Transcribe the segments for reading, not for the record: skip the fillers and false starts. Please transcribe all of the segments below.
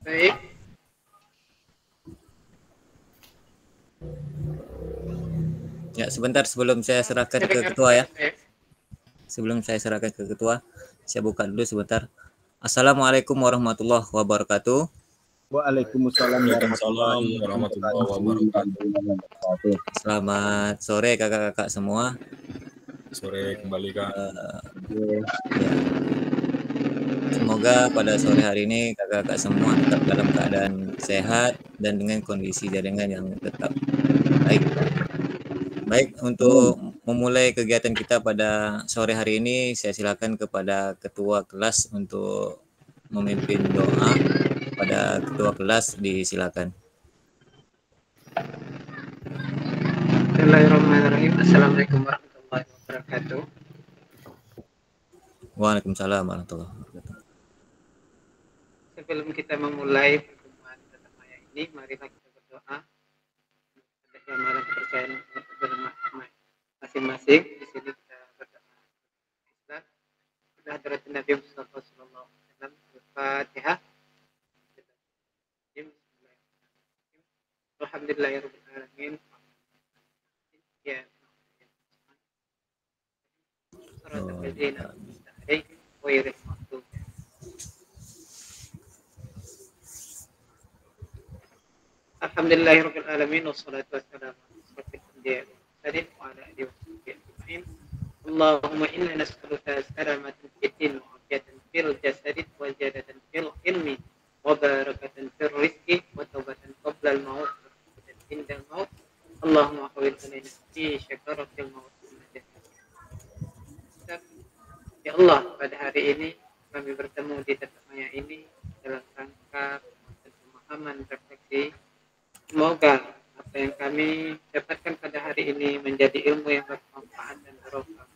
Baik. Ya, sebentar sebelum saya serahkan ke ketua ya. Sebelum saya serahkan ke ketua, saya buka dulu sebentar. Assalamualaikum warahmatullahi wabarakatuh. Waalaikumsalam warahmatullahi wabarakatuh. Selamat sore kakak-kakak semua. Sore kembali Kak. Ya. Semoga pada sore hari ini kakak-kakak semua tetap dalam keadaan sehat dan dengan kondisi jaringan yang tetap baik. Baik, untuk memulai kegiatan kita pada sore hari ini, saya silakan kepada ketua kelas untuk memimpin doa. Pada ketua kelas disilakan. Bismillahirrahmanirrahim. Assalamualaikum warahmatullahi wabarakatuh. Waalaikumsalam warahmatullahi wabarakatuh. Sebelum kita memulai pertemuan pertama ini, marilah kita berdoa. Ada amalan kepercayaan masing-masing. Di sini kita berdoa Islam. Kita hadirat Nabi Mustafa sallallahu alaihi wasallam. Al-Fatihah. Alhamdulillahirabbil alamin. Ya. Alhamdulillahirabbil alamin wassalatu wassalamu ala asyrafil anbiya'i wal mursalin wa ala alihi washabbihi ajma'in. Allahumma inna nas'aluka salamatan fid din wa afiyatan fil jasadi wa ziyadatan fil ilmi wa barakatan fil rizqi wa taubatan qabla al maut wa rahmatan indal maut. Allahumma hawil alaina fi syakaratil maut. Ya Allah, pada hari ini kami bertemu di tempat maya ini dalam rangka pemahaman refleksi. Semoga apa yang kami dapatkan pada hari ini menjadi ilmu yang bermanfaat dan barokah.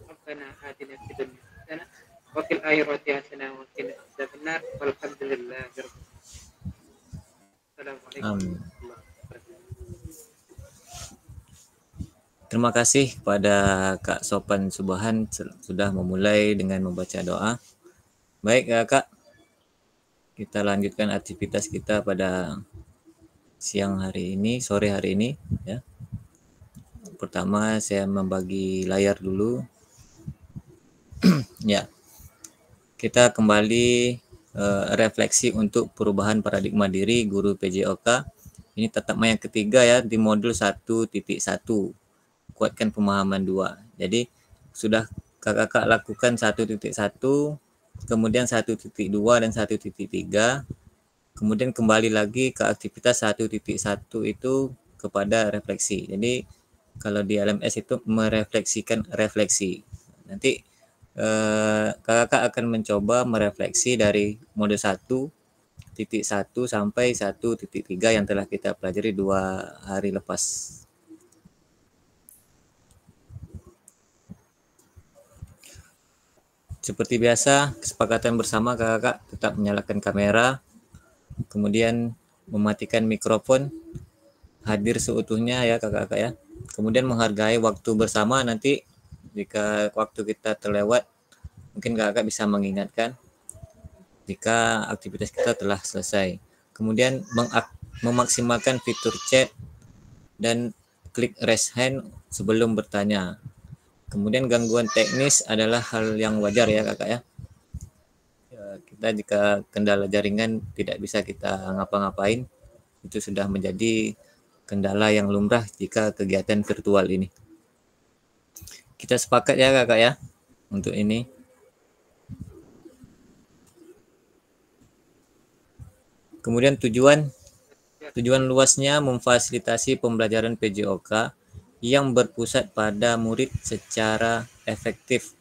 Rabbana atina fid dunya hasanah wa fil akhirati hasanah wa qina adzabannar. Walhamdulillahirabbil alamin. Assalamualaikum warahmatullahi wabarakatuh. Terima kasih kepada Kak Sopan Subahan sudah memulai dengan membaca doa. Baik Kak, kita lanjutkan aktivitas kita pada siang hari ini, sore hari ini ya. Pertama saya membagi layar dulu. Ya. Kita kembali refleksi untuk perubahan paradigma diri guru PJOK. Ini tatap yang ketiga ya di modul 1.1. Kuatkan pemahaman 2. Jadi sudah kakak-kakak lakukan 1.1, kemudian 1.2 dan 1.3. Kemudian kembali lagi ke aktivitas 1.1 itu kepada refleksi. Jadi kalau di LMS itu merefleksikan refleksi. Nanti kakak-kakak akan mencoba merefleksi dari mode 1.1 sampai 1.3 yang telah kita pelajari 2 hari lepas. Seperti biasa, kesepakatan bersama kakak-kakak tetap menyalakan kamera, kemudian mematikan mikrofon, hadir seutuhnya ya kakak-kakak ya. Kemudian menghargai waktu bersama, nanti jika waktu kita terlewat, mungkin kakak-kakak bisa mengingatkan jika aktivitas kita telah selesai. Kemudian memaksimalkan fitur chat dan klik raise hand sebelum bertanya. Kemudian gangguan teknis adalah hal yang wajar ya kakak ya. Kita jika kendala jaringan tidak bisa kita ngapa-ngapain, itu sudah menjadi kendala yang lumrah jika kegiatan virtual ini. Kita sepakat ya kakak ya untuk ini. Kemudian tujuan luasnya memfasilitasi pembelajaran PJOK yang berpusat pada murid secara efektif,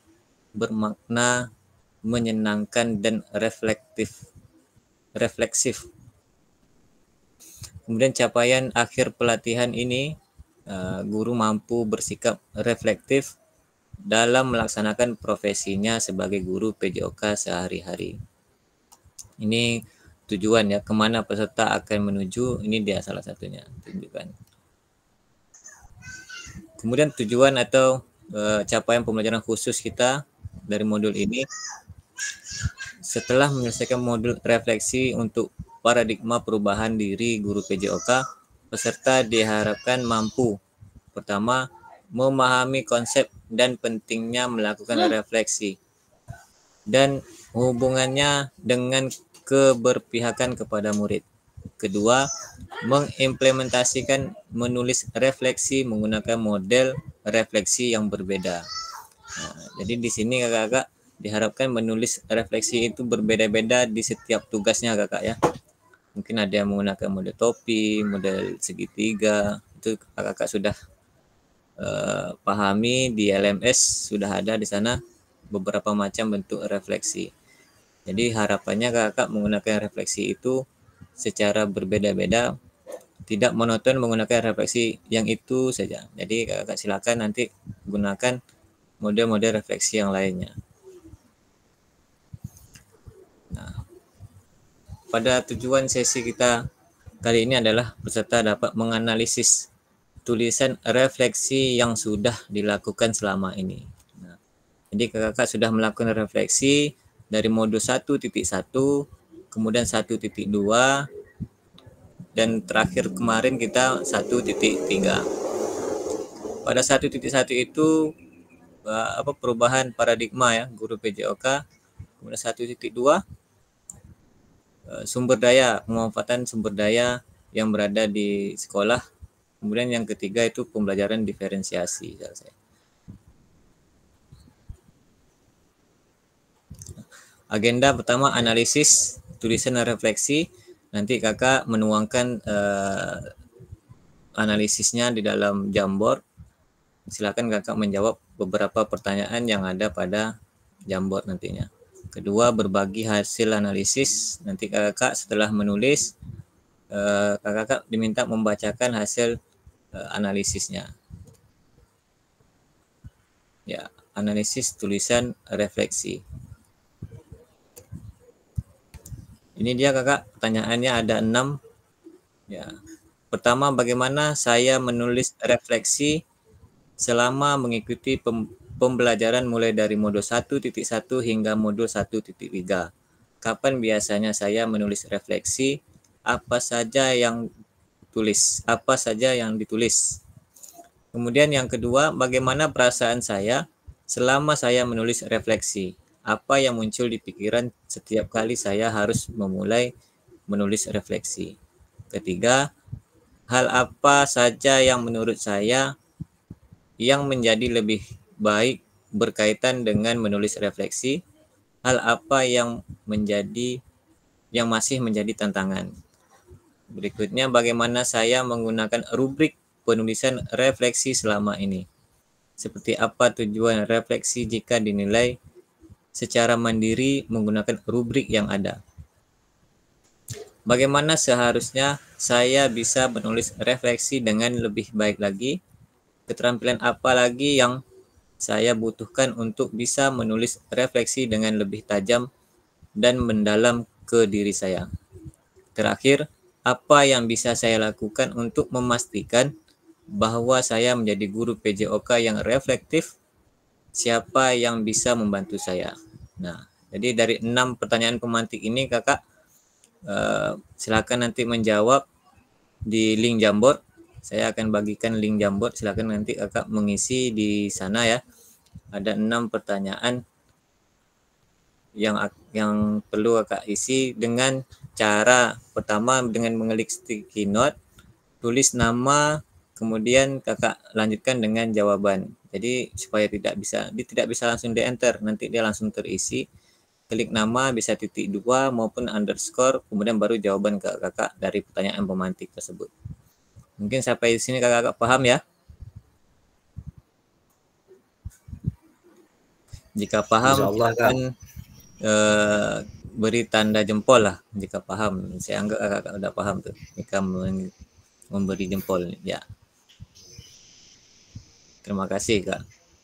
bermakna, menyenangkan, dan refleksif. Kemudian capaian akhir pelatihan ini, guru mampu bersikap reflektif dalam melaksanakan profesinya sebagai guru PJOK sehari-hari. Ini tujuan ya, kemana peserta akan menuju, ini dia salah satunya tunjukkan. Kemudian tujuan atau capaian pembelajaran khusus kita dari modul ini setelah menyelesaikan modul refleksi untuk paradigma perubahan diri guru PJOK, peserta diharapkan mampu pertama, memahami konsep dan pentingnya melakukan refleksi dan hubungannya dengan keberpihakan kepada murid. Kedua, mengimplementasikan menulis refleksi menggunakan model refleksi yang berbeda. Nah, jadi di sini kakak-kakak diharapkan menulis refleksi itu berbeda-beda di setiap tugasnya kakak ya. Mungkin ada yang menggunakan model topi, model segitiga, itu kakak-kakak sudah pahami di LMS, sudah ada di sana beberapa macam bentuk refleksi. Jadi harapannya kakak menggunakan refleksi itu secara berbeda-beda, tidak monoton menggunakan refleksi yang itu saja. Jadi kakak silakan nanti gunakan model-model refleksi yang lainnya. Nah, pada tujuan sesi kita kali ini adalah peserta dapat menganalisis tulisan refleksi yang sudah dilakukan selama ini. Nah, jadi kakak sudah melakukan refleksi dari modul 1.1, kemudian 1.2, dan terakhir kemarin kita 1.3. Pada 1.1 itu perubahan paradigma ya guru PJOK. Kemudian 1.2 sumber daya, pemanfaatan sumber daya yang berada di sekolah. Kemudian yang ketiga itu pembelajaran diferensiasi. Agenda pertama analisis tulisan dan refleksi. Nanti kakak menuangkan analisisnya di dalam Jamboard. Silakan kakak menjawab beberapa pertanyaan yang ada pada Jamboard nantinya. Kedua, berbagi hasil analisis. Nanti kakak setelah menulis, kakak diminta membacakan hasil analisisnya. Ya, analisis tulisan refleksi. Ini dia kakak, pertanyaannya ada 6. Ya. Pertama, bagaimana saya menulis refleksi selama mengikuti pembelajaran mulai dari modul 1.1 hingga modul 1.3. Kapan biasanya saya menulis refleksi? Apa saja yang ditulis? Kemudian yang kedua, bagaimana perasaan saya selama saya menulis refleksi? Apa yang muncul di pikiran setiap kali saya harus memulai menulis refleksi? Ketiga, hal apa saja yang menurut saya yang menjadi lebih baik berkaitan dengan menulis refleksi? Hal apa yang masih menjadi tantangan? Berikutnya, bagaimana saya menggunakan rubrik penulisan refleksi selama ini? Seperti apa tujuan refleksi jika dinilai secara mandiri menggunakan rubrik yang ada? Bagaimana seharusnya saya bisa menulis refleksi dengan lebih baik lagi? Keterampilan apa lagi yang saya butuhkan untuk bisa menulis refleksi dengan lebih tajam dan mendalam ke diri saya? Terakhir, apa yang bisa saya lakukan untuk memastikan bahwa saya menjadi guru PJOK yang reflektif? Siapa yang bisa membantu saya? Nah, jadi dari 6 pertanyaan pemantik ini kakak silakan nanti menjawab di link Jamboard. Saya akan bagikan link Jamboard, silakan nanti kakak mengisi di sana ya. Ada 6 pertanyaan yang perlu kakak isi dengan cara pertama dengan mengelik sticky note, tulis nama, kemudian kakak lanjutkan dengan jawaban. Jadi supaya tidak bisa langsung di enter, nanti dia langsung terisi. Klik nama bisa .2 maupun underscore, kemudian baru jawaban ke kakak dari pertanyaan pemantik tersebut. Mungkin sampai di sini kakak paham ya. Jika paham, silakan beri tanda jempol lah jika paham. Saya anggap kakak udah paham tuh jika memberi jempol ya. Terima kasih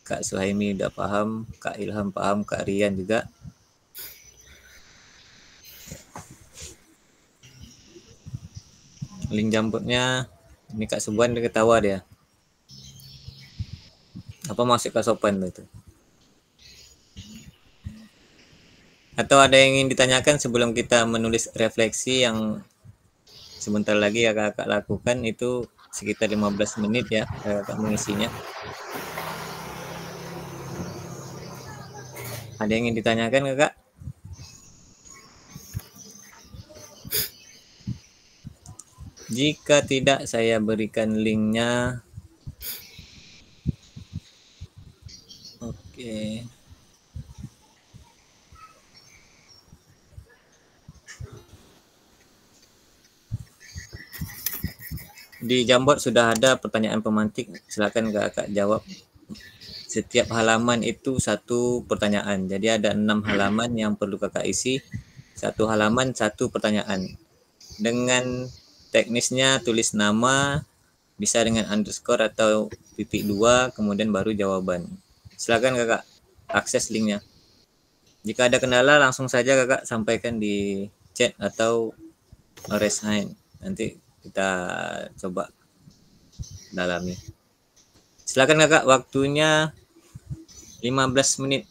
Kak Suhaimi udah paham, Kak Ilham paham, Kak Rian juga. Link Jamboardnya ini Kak Subuan dia ketawa dia. Apa maksud Kak Sopan itu? Atau ada yang ingin ditanyakan sebelum kita menulis refleksi yang sebentar lagi ya kakak lakukan, itu sekitar 15 menit ya kakak mengisinya. Ada yang ingin ditanyakan kakak? Jika tidak, saya berikan linknya. Oke. Di Jamboard sudah ada pertanyaan pemantik, silakan kakak jawab. Setiap halaman itu satu pertanyaan, jadi ada 6 halaman yang perlu kakak isi. Satu halaman satu pertanyaan. Dengan teknisnya tulis nama, bisa dengan underscore atau titik 2, kemudian baru jawaban. Silakan kakak akses linknya. Jika ada kendala langsung saja kakak sampaikan di chat atau raise hand. Nanti kita coba dalami. Silakan kakak, waktunya 15 menit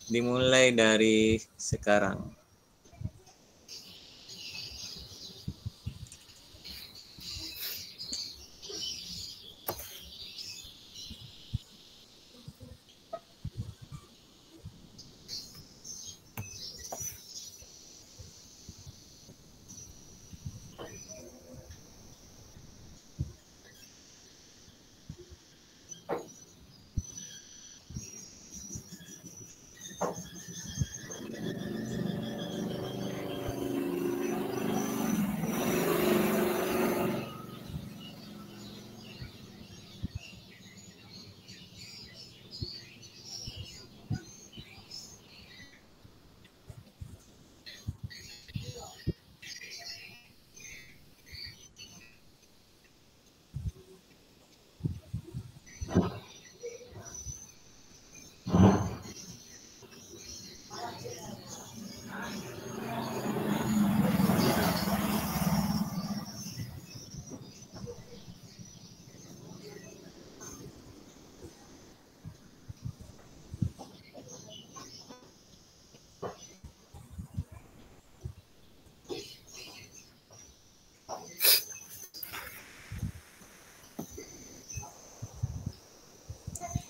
dimulai dari sekarang.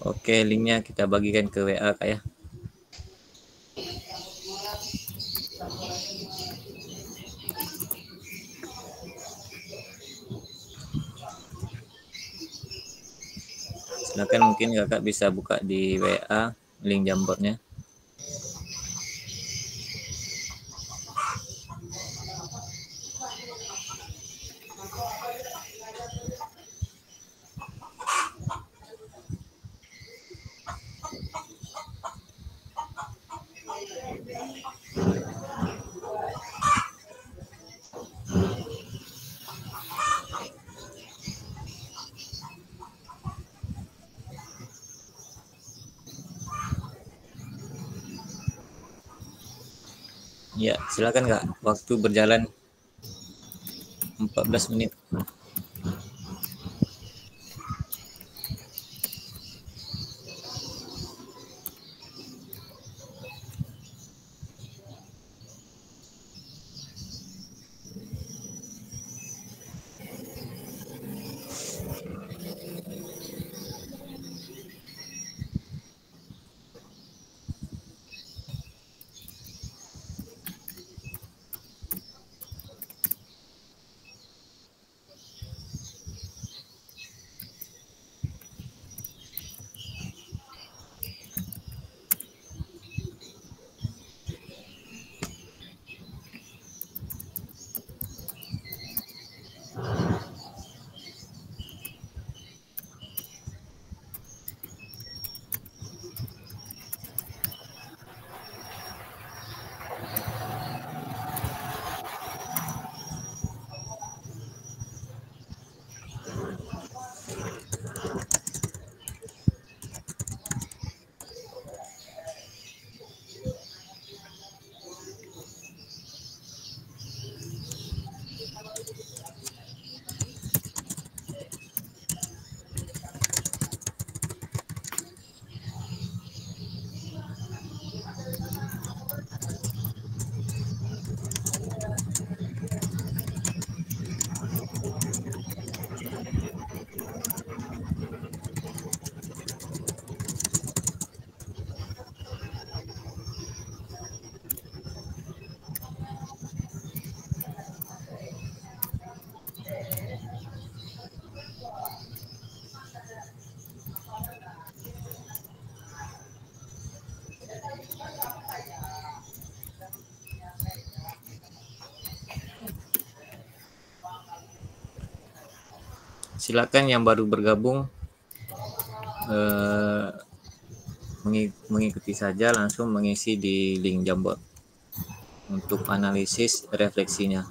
Oke, linknya kita bagikan ke WA kak ya. Silakan, mungkin kakak bisa buka di WA link Jamboardnya. Ya, silakan kak. Waktu berjalan 14 menit. silakan yang baru bergabung mengikuti saja, langsung mengisi di link Jamboard untuk analisis refleksinya.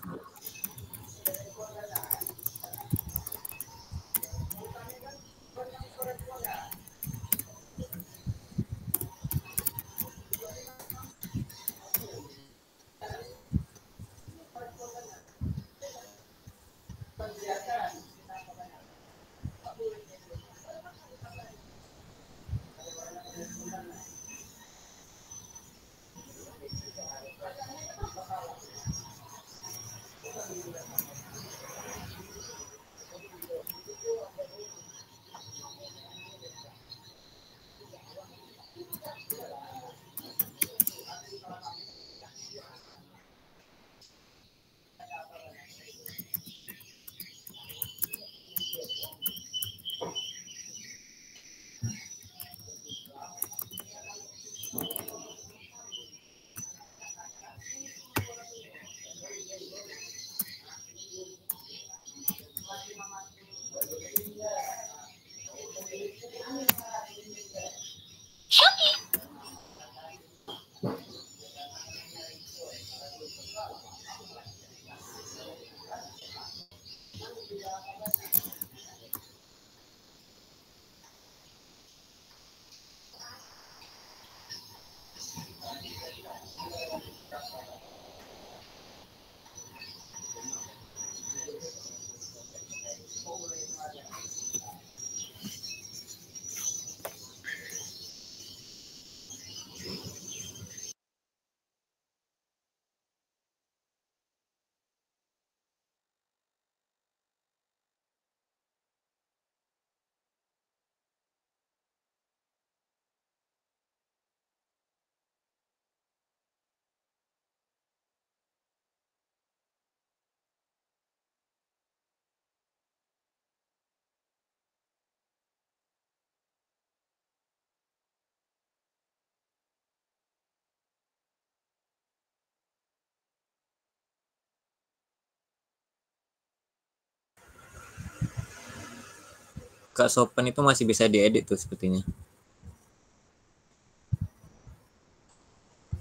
Kak Sopan itu masih bisa diedit tuh sepertinya.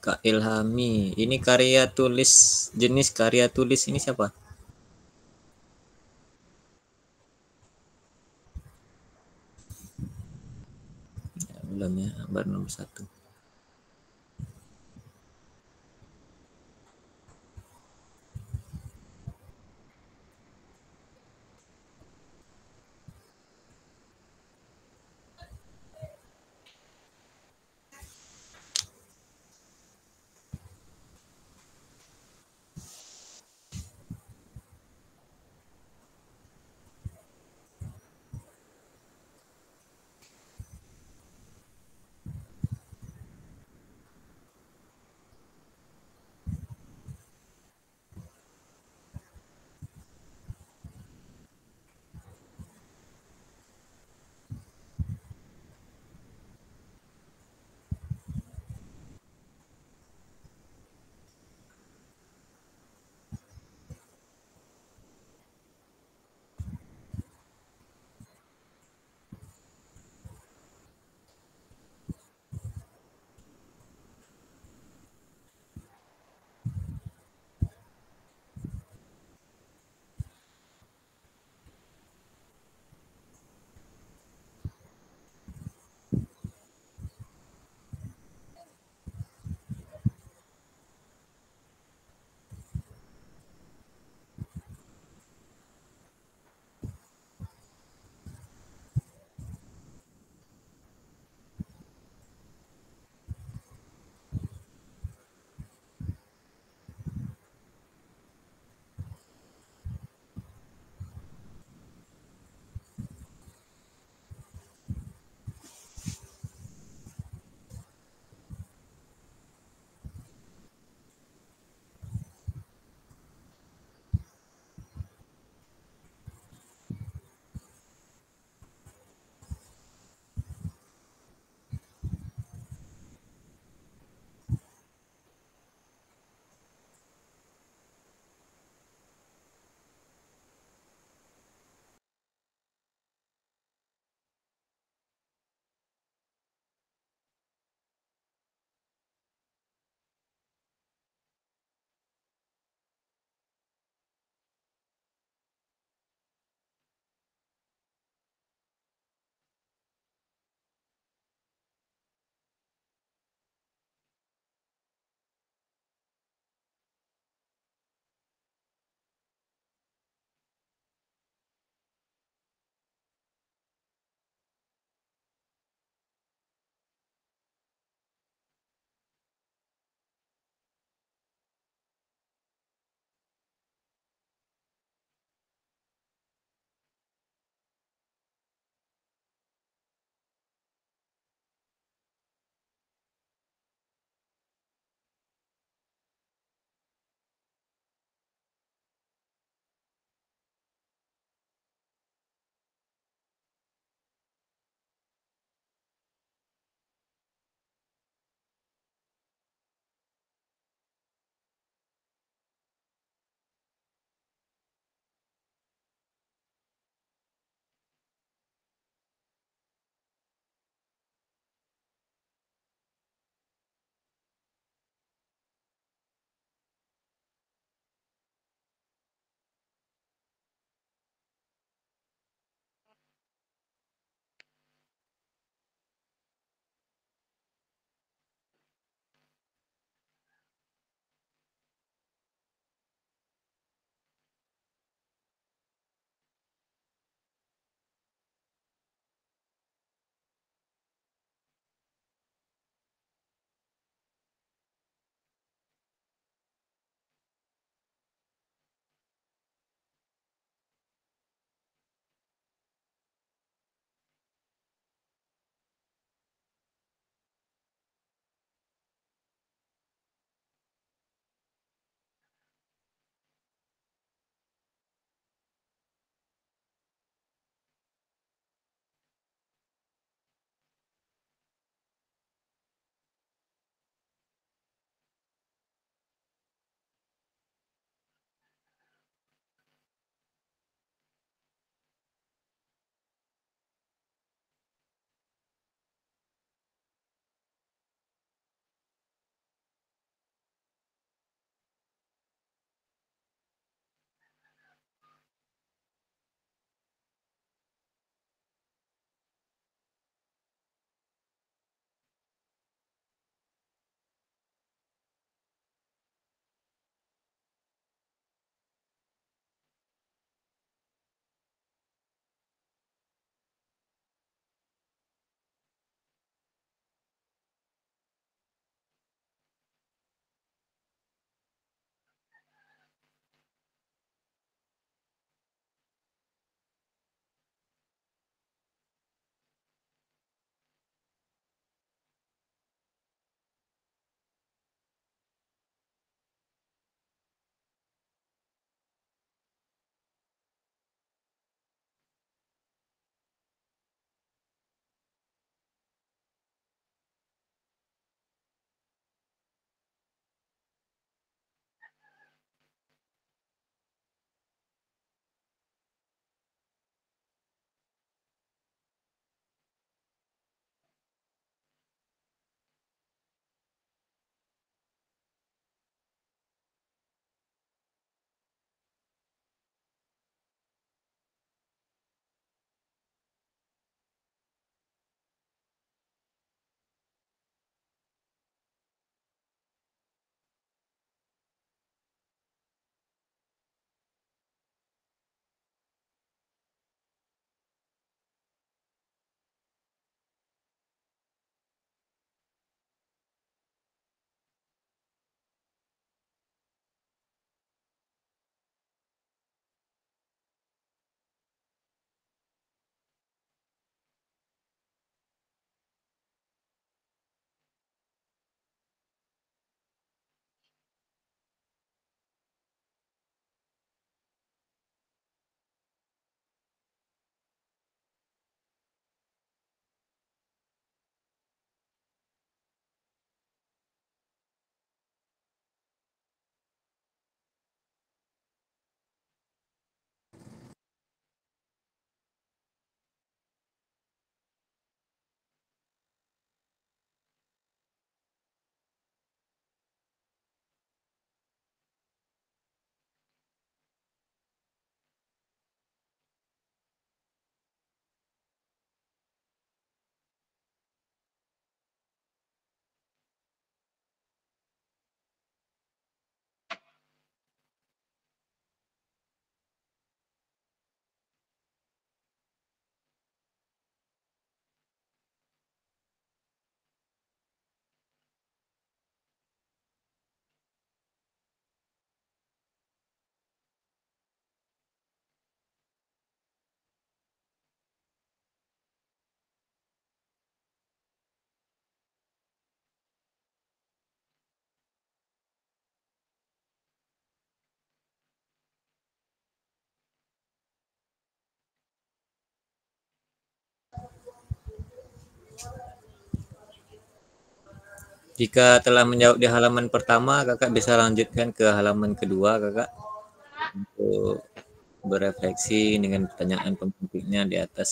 Kak Ilhami, ini karya tulis, jenis karya tulis ini siapa? Ya, belum ya, baru nomor 1. Jika telah menjawab di halaman pertama, kakak bisa lanjutkan ke halaman kedua, kakak, untuk berefleksi dengan pertanyaan pembimbingnya di atas.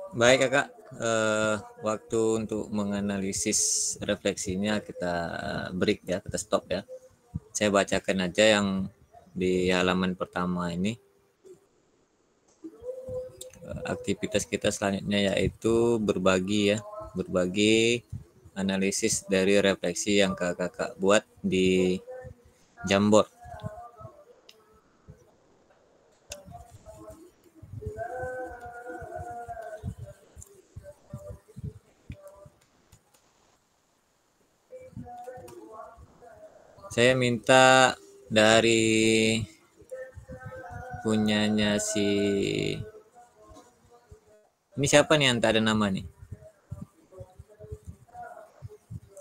Baik kakak, waktu untuk menganalisis refleksinya kita break ya, kita stop ya. Saya bacakan aja yang di halaman pertama ini. Aktivitas kita selanjutnya yaitu berbagi ya, berbagi analisis dari refleksi yang kakak buat di Jamboard. Saya minta dari punyanya si ini siapa nih yang tak ada nama nih?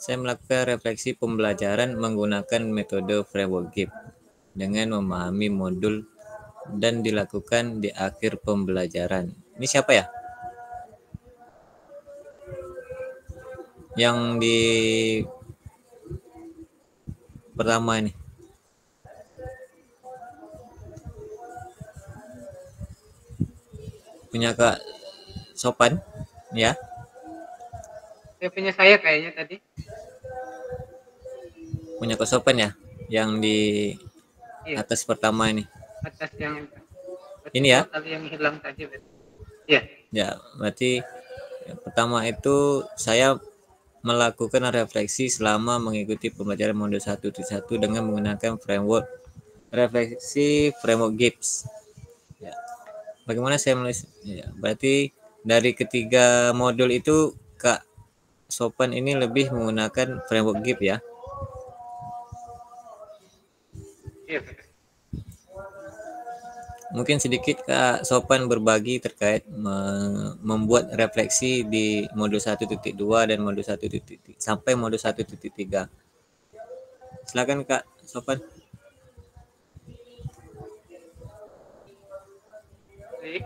Saya melakukan refleksi pembelajaran menggunakan metode framework GIP dengan memahami modul dan dilakukan di akhir pembelajaran. Ini siapa ya? Yang di pertama ini. Punya Kak Sopan ya? Saya punya saya kayaknya tadi. Punya Kak Sopan ya? Yang di Iya, atas pertama ini. atas yang Ini ya? kali yang hilang tadi. Iya. Ya, berarti yang pertama itu saya melakukan refleksi selama mengikuti pembelajaran modul 1.1 dengan menggunakan framework refleksi framework GIPS. Ya. Bagaimana saya menulis? Ya, berarti dari ketiga modul itu Kak Sopan ini lebih menggunakan framework GIPS ya. Iya, Pak. Mungkin sedikit Kak Sopan berbagi terkait membuat refleksi di modul 1.2 dan modul 1. Sampai modul 1.3. Silakan Kak Sopan. Baik.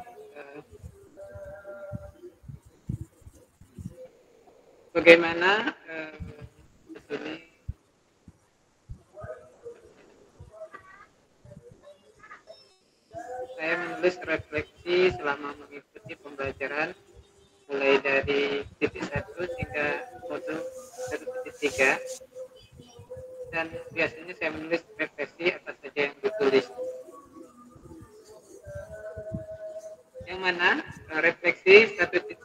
Bagaimana ini saya menulis refleksi selama mengikuti pembelajaran mulai dari titik 1 hingga modul 1.3, dan biasanya saya menulis refleksi apa saja yang ditulis. Yang mana refleksi 1.1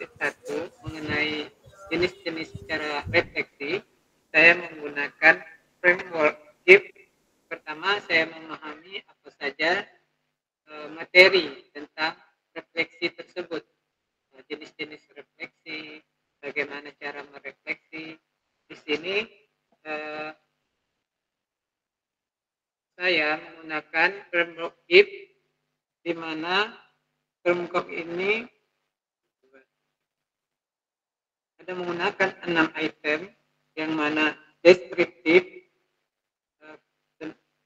mengenai jenis-jenis cara refleksi, saya menggunakan framework GIP. Pertama, saya memahami apa saja materi tentang refleksi tersebut, jenis-jenis refleksi, bagaimana cara merefleksi. Di sini saya menggunakan framework GIP, di mana framework ini ada menggunakan 6 item, yang mana deskriptif,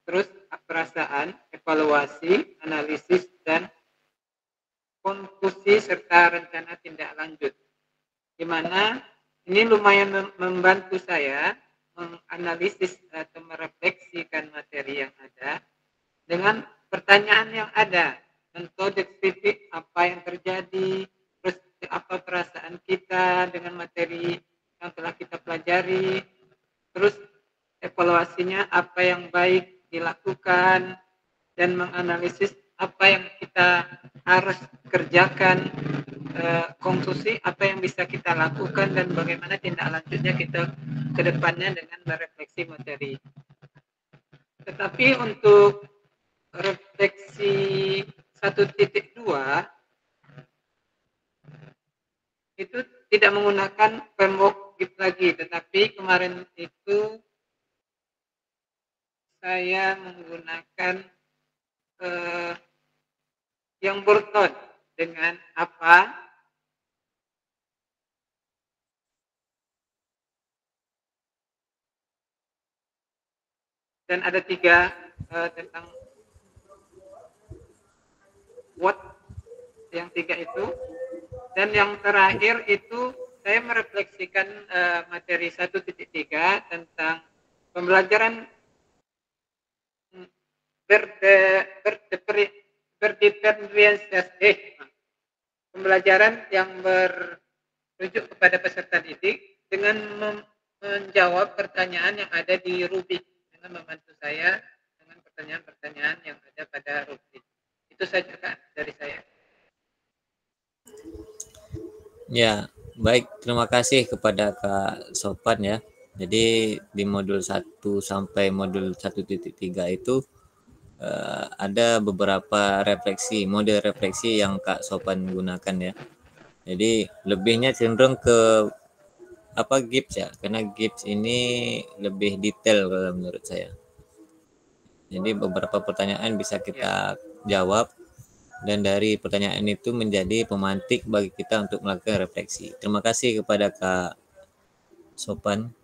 terus perasaan, evaluasi, analisis, dan konklusi serta rencana tindak lanjut. Di mana ini lumayan membantu saya menganalisis atau merefleksikan materi yang ada dengan pertanyaan yang ada. Metode deskriptif apa yang terjadi, terus apa perasaan kita dengan materi yang telah kita pelajari, terus evaluasinya apa yang baik dilakukan, dan menganalisis apa yang kita harus kerjakan, konklusi apa yang bisa kita lakukan, dan bagaimana tindak lanjutnya kita ke depannya dengan merefleksi materi. Tetapi untuk refleksi 1.2 itu tidak menggunakan framework GIP lagi, tetapi kemarin itu saya menggunakan yang Burton dengan apa dan ada 3 tentang what, yang 3 itu, dan yang terakhir itu saya merefleksikan materi 1.3 tentang pembelajaran berdependensias pembelajaran yang merujuk kepada peserta didik dengan menjawab pertanyaan yang ada di rubrik, dengan membantu saya dengan pertanyaan-pertanyaan yang ada pada rubrik. Itu saja Kak dari saya. Ya, baik. Terima kasih kepada Kak Sopan ya. Jadi di modul 1 sampai modul 1.3 itu ada beberapa refleksi, mode refleksi yang Kak Sopan gunakan ya. Jadi lebihnya cenderung ke apa GIPS ya, karena GIPS ini lebih detail kalau menurut saya. Jadi beberapa pertanyaan bisa kita jawab dan dari pertanyaan itu menjadi pemantik bagi kita untuk melakukan refleksi. Terima kasih kepada Kak Sopan.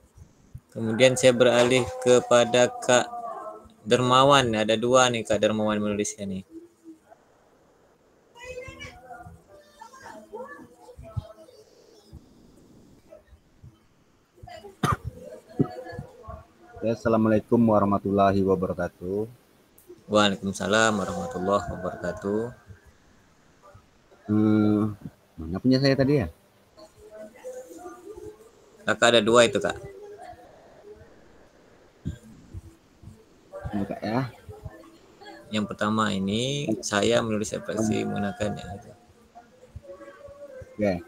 Kemudian saya beralih kepada Kak Dermawan. Ada dua nih Kak Dermawan menulisnya nih. Assalamualaikum warahmatullahi wabarakatuh. Waalaikumsalam warahmatullahi wabarakatuh. Mana punya saya tadi ya? Kakak ada dua itu Kak. Ini Kak ya. Yang pertama ini saya menulis refleksi menggunakannya. Oke.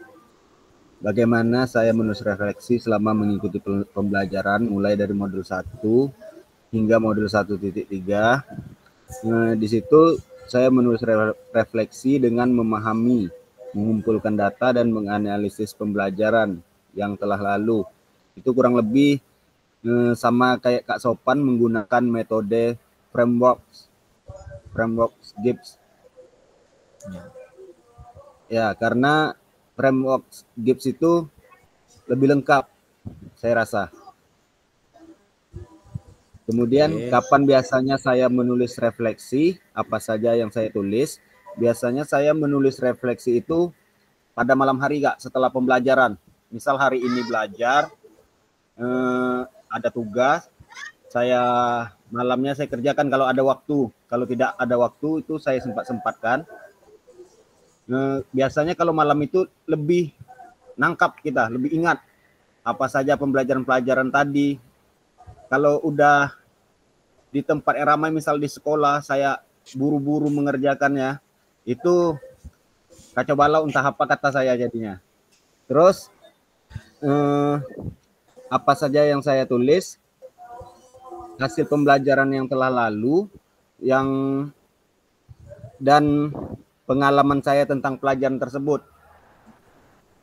Bagaimana saya menulis refleksi selama mengikuti pembelajaran mulai dari modul 1 hingga modul 1.3. Di situ saya menulis refleksi dengan memahami, mengumpulkan data dan menganalisis pembelajaran yang telah lalu. Itu kurang lebih sama kayak Kak Sopan menggunakan metode framework GIPS. Ya, karena framework GIPS itu lebih lengkap, saya rasa. Kemudian kapan biasanya saya menulis refleksi, apa saja yang saya tulis? Biasanya saya menulis refleksi itu pada malam hari Kak, setelah pembelajaran. Misal hari ini belajar, ada tugas, malamnya saya kerjakan kalau ada waktu. Kalau tidak ada waktu itu saya sempat-sempatkan. Biasanya kalau malam itu lebih nangkap kita, lebih ingat apa saja pembelajaran-pelajaran tadi. Kalau udah di tempat yang ramai, misal di sekolah, saya buru-buru mengerjakannya, itu kacau balau entah apa kata saya jadinya. Terus apa saja yang saya tulis, hasil pembelajaran yang telah lalu, dan pengalaman saya tentang pelajaran tersebut.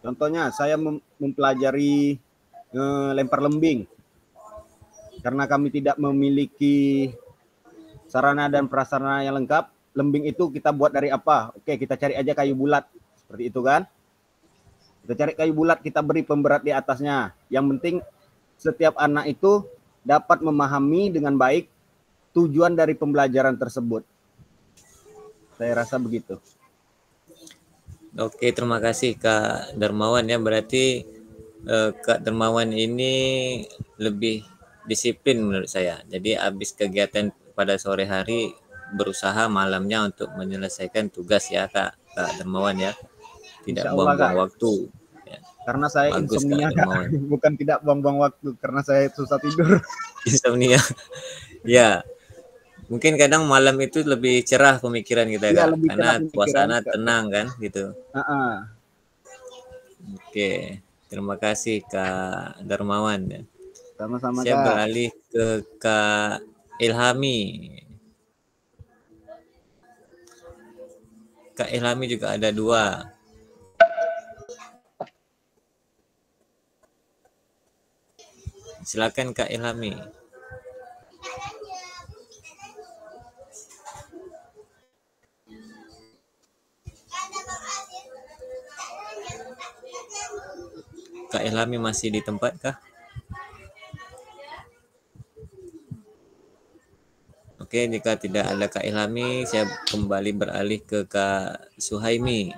Contohnya saya mempelajari lempar lembing. Karena kami tidak memiliki sarana dan prasarana yang lengkap, lembing itu kita buat dari apa? Oke, kita cari aja kayu bulat. Seperti itu kan? Kita cari kayu bulat, kita beri pemberat di atasnya. Yang penting setiap anak itu dapat memahami dengan baik tujuan dari pembelajaran tersebut. Saya rasa begitu. Oke, terima kasih Kak Dermawan ya. Berarti Kak Dermawan ini lebih disiplin menurut saya. Jadi habis kegiatan pada sore hari berusaha malamnya untuk menyelesaikan tugas ya Kak Dermawan ya. Tidak buang-buang waktu. Ya. Karena saya Bagus, insomnia Kak. Bukan tidak buang-buang waktu, karena saya susah tidur. Insomnia. Ya. Mungkin kadang malam itu lebih cerah pemikiran kita ya, Kak, karena suasana tenang kan gitu. Oke, terima kasih Kak Darmawan ya. Sama-sama Saya Kak. beralih ke Kak Ilhami. Kak Ilhami juga ada dua. Silakan Kak Ilhami. Kak Ilhami masih di tempat kah? Oke, jika tidak ada Kak Ilhami, saya kembali beralih ke Kak Suhaimi.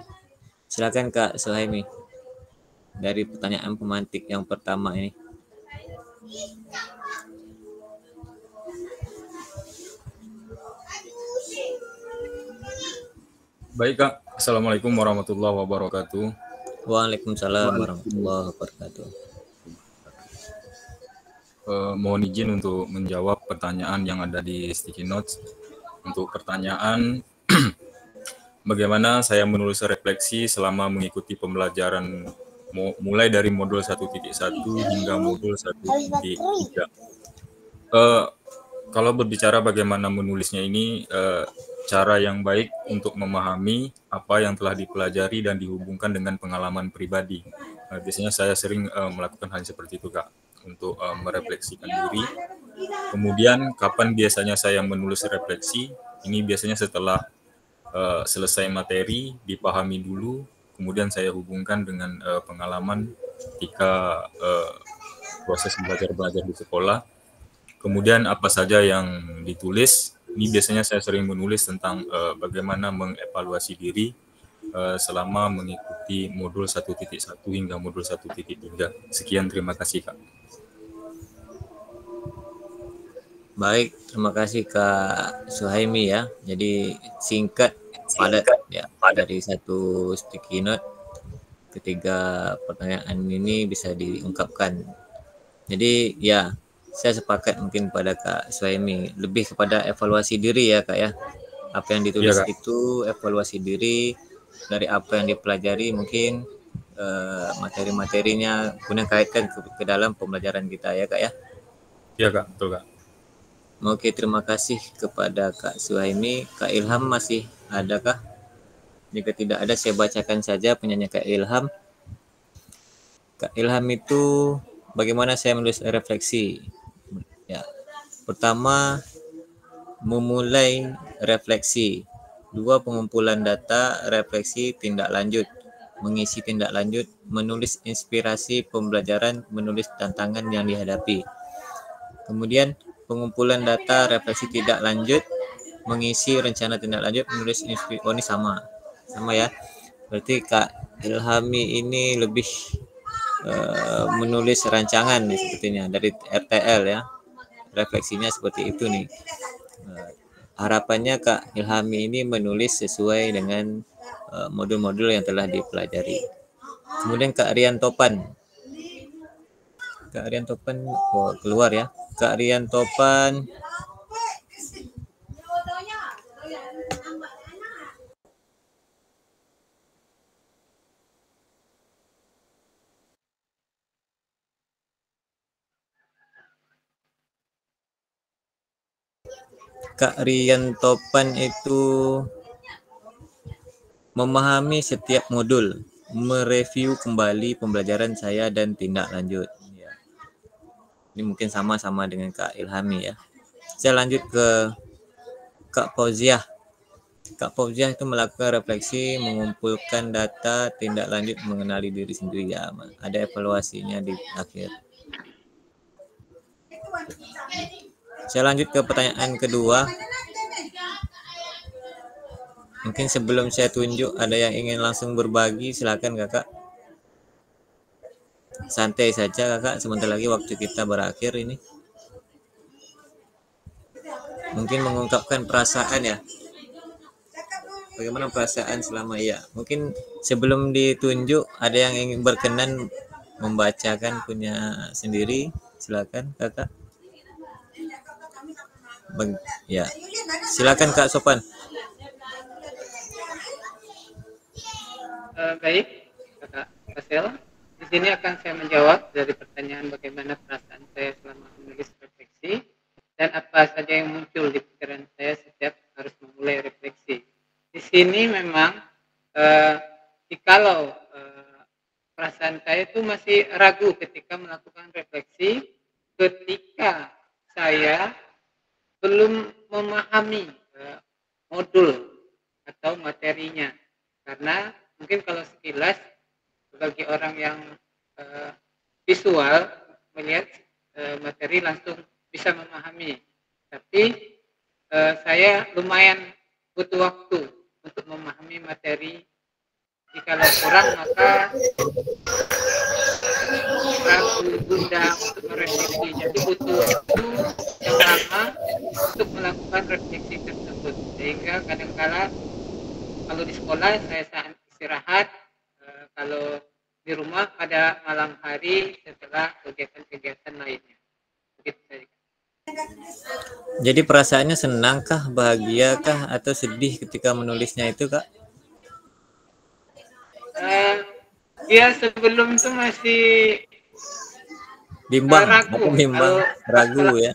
Silakan Kak Suhaimi. Dari pertanyaan pemantik yang pertama ini. Baik Kak, Assalamualaikum warahmatullahi wabarakatuh. Waalaikumsalam warahmatullahi wabarakatuh. Mohon izin untuk menjawab pertanyaan yang ada di sticky notes. Untuk pertanyaan, bagaimana saya menulis refleksi selama mengikuti pembelajaran mulai dari modul 1.1 hingga modul 1.3. Kalau berbicara bagaimana menulisnya ini, cara yang baik untuk memahami apa yang telah dipelajari dan dihubungkan dengan pengalaman pribadi. Biasanya saya sering melakukan hal seperti itu, Kak, untuk merefleksikan diri. Kemudian kapan biasanya saya menulis refleksi? Ini biasanya setelah selesai materi, dipahami dulu, kemudian saya hubungkan dengan pengalaman ketika proses belajar di sekolah. Kemudian apa saja yang ditulis, ini biasanya saya sering menulis tentang bagaimana mengevaluasi diri selama mengikuti modul 1.1 hingga modul 1.3. Sekian, terima kasih, Kak. Baik, terima kasih Kak Suhaimi ya. Jadi singkat, padat ya, dari satu sticky note ketiga pertanyaan ini bisa diungkapkan. Jadi ya, saya sepakat mungkin pada Kak Suhaimi, lebih kepada evaluasi diri ya Kak ya. Apa yang ditulis itu evaluasi diri dari apa yang dipelajari, mungkin materi-materinya kemudian kaitkan ke dalam pembelajaran kita ya Kak ya. Iya Kak, betul Kak. Oke, terima kasih kepada Kak Suhaimi. Kak Ilham masih adakah? Jika tidak ada, saya bacakan saja penyanyi Kak Ilham. Kak Ilham itu bagaimana saya menulis refleksi? Ya, pertama memulai refleksi. 2. Pengumpulan data, refleksi, tindak lanjut. Mengisi tindak lanjut, menulis inspirasi pembelajaran, menulis tantangan yang dihadapi. Kemudian pengumpulan data, refleksi, tindak lanjut, mengisi rencana tindak lanjut, menulis inspirasi. Oh, ini sama ya. Berarti Kak Ilhami ini lebih menulis rancangan nih sepertinya dari RTL ya. Refleksinya seperti itu nih. Harapannya Kak Ilhami ini menulis sesuai dengan modul-modul yang telah dipelajari. Kemudian Kak Rian Topan. Kak Rian Topan keluar ya. Kak Rian Topan. Kak Rian Topan itu memahami setiap modul, mereview kembali pembelajaran saya dan tindak lanjut. Ya. Ini mungkin sama-sama dengan Kak Ilhami ya. Saya lanjut ke Kak Fauziah. Kak Fauziah itu melakukan refleksi, mengumpulkan data, tindak lanjut, mengenali diri sendiri ya. Ada evaluasinya di akhir. Saya lanjut ke pertanyaan kedua. Mungkin sebelum saya tunjuk ada yang ingin langsung berbagi, silakan Kakak. Santai saja Kakak, sebentar lagi waktu kita berakhir ini. Mungkin mengungkapkan perasaan ya. Bagaimana perasaan selama ya? Mungkin sebelum ditunjuk ada yang ingin berkenan membacakan punya sendiri, silakan Kakak. Ya, silakan Kak Sopan. Baik, Kakak Kasel. Di sini akan saya menjawab dari pertanyaan bagaimana perasaan saya selama menulis refleksi dan apa saja yang muncul di pikiran saya setiap harus memulai refleksi. Di sini memang jikalau perasaan saya itu masih ragu ketika melakukan refleksi, ketika saya belum memahami modul atau materinya, karena mungkin kalau sekilas bagi orang yang visual melihat materi langsung bisa memahami, tapi saya lumayan butuh waktu untuk memahami materi. Jika kurang maka ragu, gundah untuk merefleksi. Jadi butuh waktu yang lama untuk melakukan refleksi tersebut. Sehingga kadang-kala kalau di sekolah saya di rumah pada malam hari setelah kegiatan-kegiatan lainnya. Begitu saja. Jadi perasaannya senangkah, bahagiakah, atau sedih ketika menulisnya itu, Kak? Ya sebelum itu masih Bimbang, ragu. aku bimbang, ragu ya.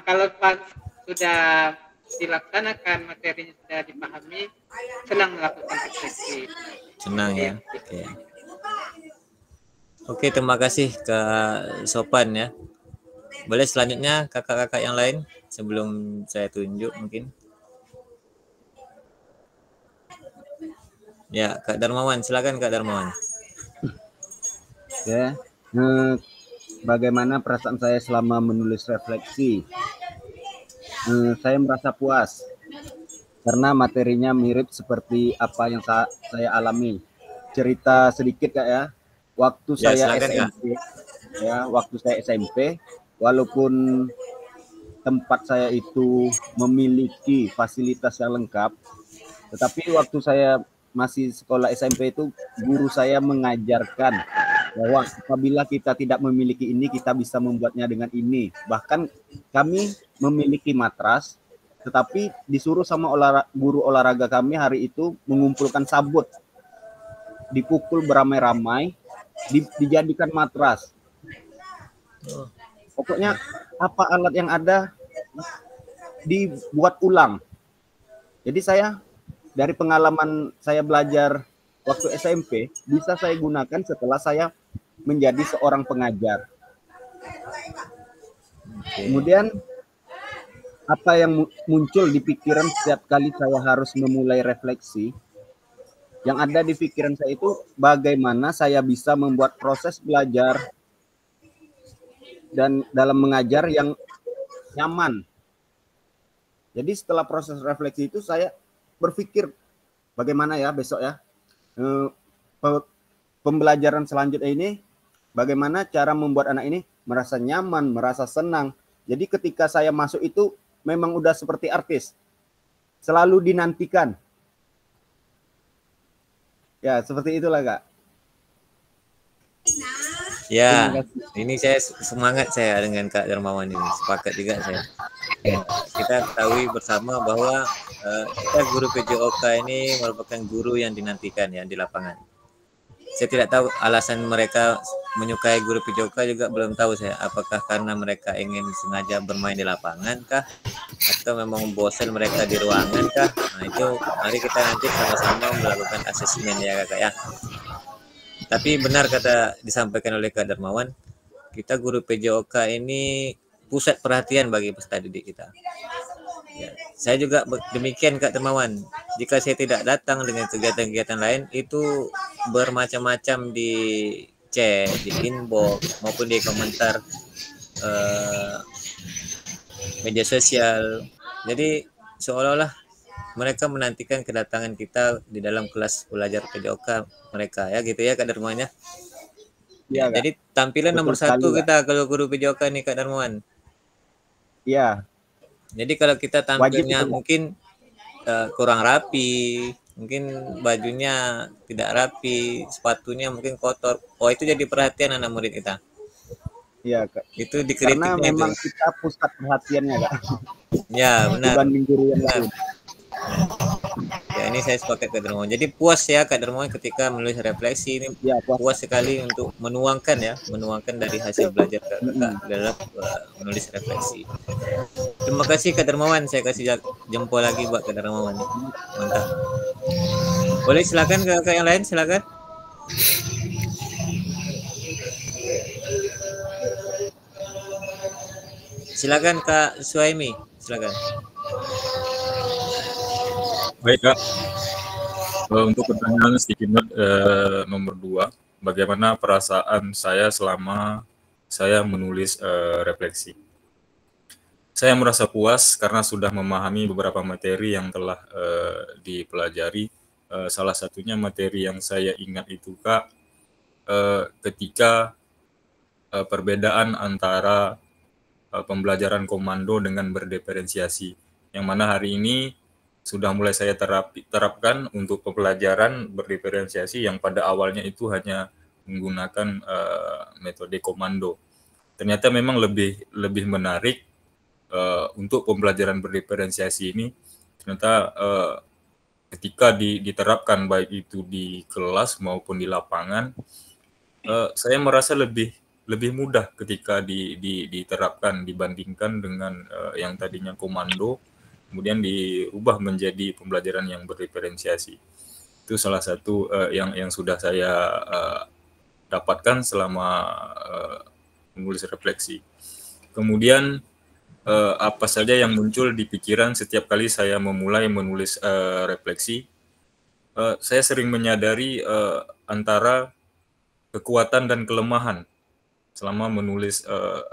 Kalau pas sudah dilaksanakan, materinya sudah dipahami, senang melakukan refleksi. Senang ya. Oke. Oke, terima kasih Kak Sopan ya. Boleh selanjutnya kakak-kakak yang lain sebelum saya tunjuk mungkin. Ya, Kak Darmawan, silakan Kak Darmawan. Ya, bagaimana perasaan saya selama menulis refleksi? Saya merasa puas karena materinya mirip seperti apa yang saya alami. Cerita sedikit Kak ya. Waktu Ya, saya silakan, Kak. SMP, waktu saya SMP, walaupun tempat saya itu memiliki fasilitas yang lengkap, tetapi waktu saya masih sekolah SMP itu guru saya mengajarkan bahwa apabila kita tidak memiliki ini, kita bisa membuatnya dengan ini. Bahkan kami memiliki matras, tetapi disuruh sama guru olahraga kami hari itu mengumpulkan sabut, dipukul beramai-ramai, dijadikan matras. Pokoknya apa alat yang ada dibuat ulang. Jadi saya dari pengalaman saya belajar waktu SMP bisa saya gunakan setelah saya menjadi seorang pengajar. Kemudian apa yang muncul di pikiran setiap kali saya harus memulai refleksi, yang ada di pikiran saya itu bagaimana saya bisa membuat proses belajar dan dalam mengajar yang nyaman. Jadi setelah proses refleksi itu saya berpikir bagaimana ya besok ya pembelajaran selanjutnya ini, bagaimana cara membuat anak ini merasa nyaman, merasa senang. Jadi ketika saya masuk itu memang udah seperti artis, selalu dinantikan. Ya seperti itulah Kak. Ya, ini saya semangat saya dengan Kak Darmawan ini, sepakat juga saya. Kita ketahui bersama bahwa kita guru PJOK ini merupakan guru yang dinantikan ya di lapangan. Saya tidak tahu alasan mereka menyukai guru PJOK, juga belum tahu saya. Apakah karena mereka ingin sengaja bermain di lapangan kah? Atau memang bosan mereka di ruangan kah? Nah itu mari kita nanti sama-sama melakukan asesmen ya Kakak ya. Tapi benar kata disampaikan oleh Kak Darmawan, kita guru PJOK ini pusat perhatian bagi peserta didik kita. Ya, saya juga demikian Kak Darmawan. Jika saya tidak datang dengan kegiatan-kegiatan lain, itu bermacam-macam di chat, di inbox, maupun di komentar media sosial. Jadi seolah-olah mereka menantikan kedatangan kita di dalam kelas belajar PJOK mereka ya gitu ya Kak Darmawan ya. Ya, jadi tampilan nomor satu kita kalau guru PJOK nih Kak Darmawan. Iya. Jadi kalau kita tampilnya mungkin kurang rapi, mungkin bajunya tidak rapi, sepatunya mungkin kotor, oh itu jadi perhatian anak murid kita. Iya Kak. Itu dikritiknya. Karena memang itu kita pusat perhatiannya Kak. Ya benar. Dibanding guru yang lain. Ya ini saya sepakat Kak Darmawan. Jadi puas ya Kak Darmawan ketika menulis refleksi ini, ya, puas sekali untuk menuangkan dari hasil belajar Kakak dalam menulis refleksi. Terima kasih Kak Darmawan, saya kasih jempol lagi buat Kak Darmawan. Mantap. Boleh silakan Kakak yang lain, silakan. Silakan Kak Suhaimi, silakan. Baik Kak, untuk pertanyaan sedikit nomor 2, bagaimana perasaan saya selama saya menulis refleksi? Saya merasa puas karena sudah memahami beberapa materi yang telah dipelajari. Salah satunya materi yang saya ingat itu Kak, ketika perbedaan antara pembelajaran komando dengan berdiferensiasi, yang mana hari ini sudah mulai saya terapkan untuk pembelajaran berdiferensiasi yang pada awalnya itu hanya menggunakan metode komando. Ternyata memang lebih menarik untuk pembelajaran berdiferensiasi ini. Ternyata ketika diterapkan baik itu di kelas maupun di lapangan, saya merasa lebih mudah ketika diterapkan dibandingkan dengan yang tadinya komando, kemudian diubah menjadi pembelajaran yang berdiferensiasi. Itu salah satu yang sudah saya dapatkan selama menulis refleksi. Kemudian apa saja yang muncul di pikiran setiap kali saya memulai menulis refleksi, saya sering menyadari antara kekuatan dan kelemahan selama menulis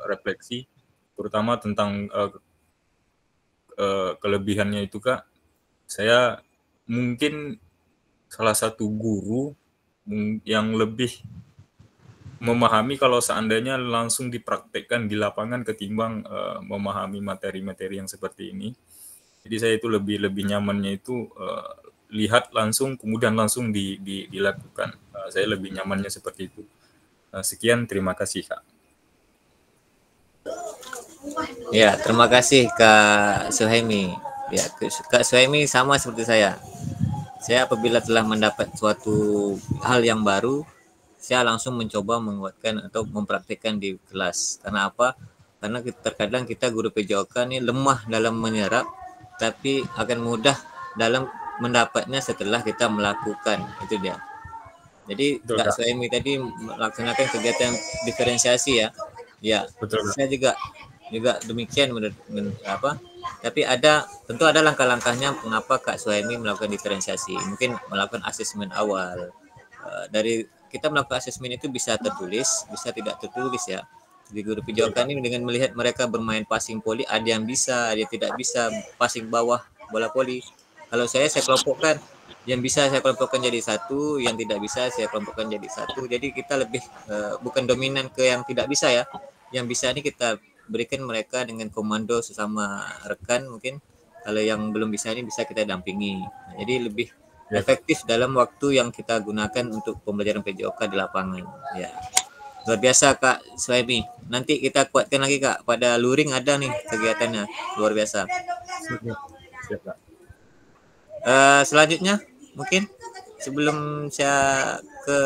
refleksi, terutama tentang kelebihannya itu, Kak. Saya mungkin salah satu guru yang lebih memahami kalau seandainya langsung dipraktekkan di lapangan ketimbang memahami materi-materi yang seperti ini. Jadi saya itu lebih nyamannya itu lihat langsung kemudian langsung dilakukan. Saya lebih nyamannya seperti itu. Sekian, terima kasih, Kak. Ya, terima kasih Kak Suhaimi. Ya, Kak Suhaimi sama seperti saya. Saya apabila telah mendapat suatu hal yang baru, saya langsung mencoba menguatkan atau mempraktikkan di kelas. Karena apa? Karena terkadang kita guru PJOK ini lemah dalam menyerap, tapi akan mudah dalam mendapatnya setelah kita melakukan. Itu dia. Jadi Betul, Kak Kak. Suhaimi tadi melaksanakan kegiatan diferensiasi ya. Ya, Betul, Kak. saya juga demikian tapi tentu ada langkah-langkahnya mengapa Kak Suhaimi melakukan diferensiasi. Mungkin melakukan asesmen awal. Dari kita melakukan asesmen itu bisa tertulis, bisa tidak tertulis ya. Di guru PJOK ini dengan melihat mereka bermain passing volley, ada yang bisa, ada yang tidak bisa passing bawah bola voli. Kalau saya kelompokkan, yang bisa saya kelompokkan jadi satu, yang tidak bisa saya kelompokkan jadi satu. Jadi kita lebih bukan dominan ke yang tidak bisa ya. Yang bisa ini kita berikan mereka dengan komando sesama rekan mungkin. Kalau yang belum bisa ini bisa kita dampingi. Nah, jadi lebih efektif dalam waktu yang kita gunakan untuk pembelajaran PJOK di lapangan. Ya, luar biasa Kak Suhaimi. Nanti kita kuatkan lagi Kak. Pada luring ada nih kegiatannya, luar biasa. Siap, Kak. Selanjutnya mungkin sebelum saya ke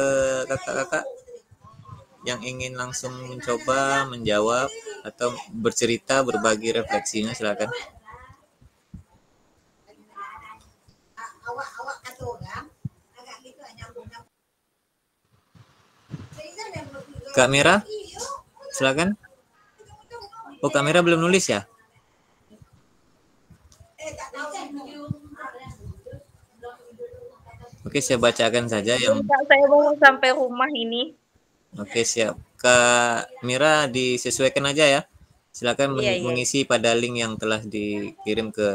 kakak-kakak yang ingin langsung mencoba menjawab atau bercerita berbagi refleksinya, silakan. Kak Mira, silakan. Oh, Kak Mira belum nulis ya? Oke, saya bacakan saja yang. Saya baru sampai rumah ini. Oke, siap. Kak Mira disesuaikan aja ya. Silakan mengisi pada link yang telah dikirim ke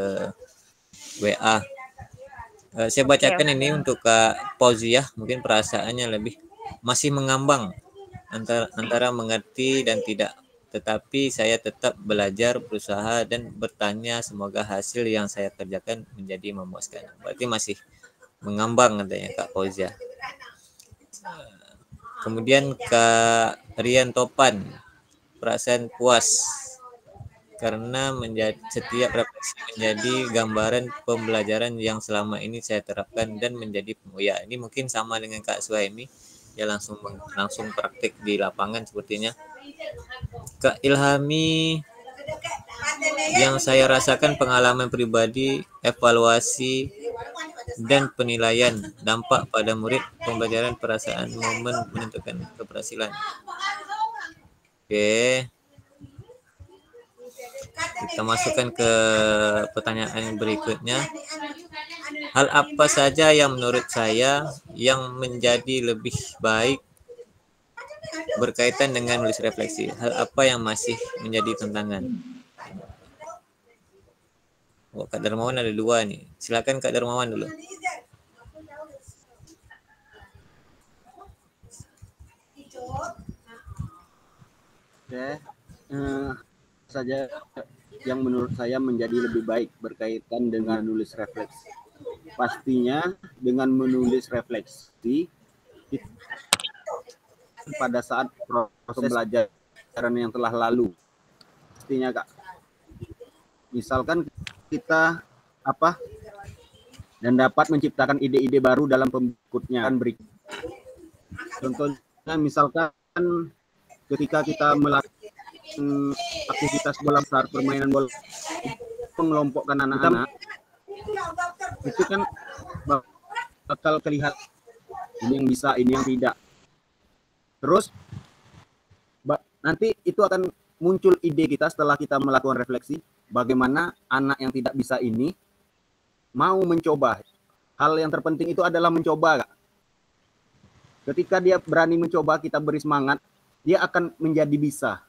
WA. Saya bacakan ini untuk Kak Pauziah, mungkin perasaannya lebih masih mengambang antara mengerti dan tidak. Tetapi saya tetap belajar, berusaha, dan bertanya semoga hasil yang saya kerjakan menjadi memuaskan. Berarti masih mengambang katanya Kak Pauziah. Kemudian Kak Rian Topan, perasaan puas karena setiap refleksi menjadi gambaran pembelajaran yang selama ini saya terapkan dan menjadi ya ini mungkin sama dengan Kak Suhaimi ya langsung praktik di lapangan sepertinya. Kak Ilhami, yang saya rasakan pengalaman pribadi, evaluasi dan penilaian dampak pada murid, pembelajaran perasaan momen menentukan keberhasilan. Oke. Kita masukkan ke pertanyaan berikutnya. Hal apa saja yang menurut saya yang menjadi lebih baik berkaitan dengan menulis refleksi? Hal apa yang masih menjadi tantangan? Oh, Kak Darmawan ada 2 nih. Silakan Kak Darmawan dulu. Oke. Saja yang menurut saya menjadi lebih baik berkaitan dengan menulis refleksi? Pastinya dengan menulis refleksi pada saat proses pembelajaran yang telah lalu. Pastinya Kak. Misalkan kita dan dapat menciptakan ide-ide baru dalam pemikutnya berikut. Contohnya misalkan ketika kita melakukan aktivitas bola besar, permainan bola, mengelompokkan anak-anak, itu kan bakal terlihat ini yang bisa, ini yang tidak. Terus nanti itu akan muncul ide kita setelah kita melakukan refleksi, bagaimana anak yang tidak bisa ini mau mencoba. Hal yang terpenting itu adalah mencoba, Kak. Ketika dia berani mencoba, kita beri semangat, dia akan menjadi bisa.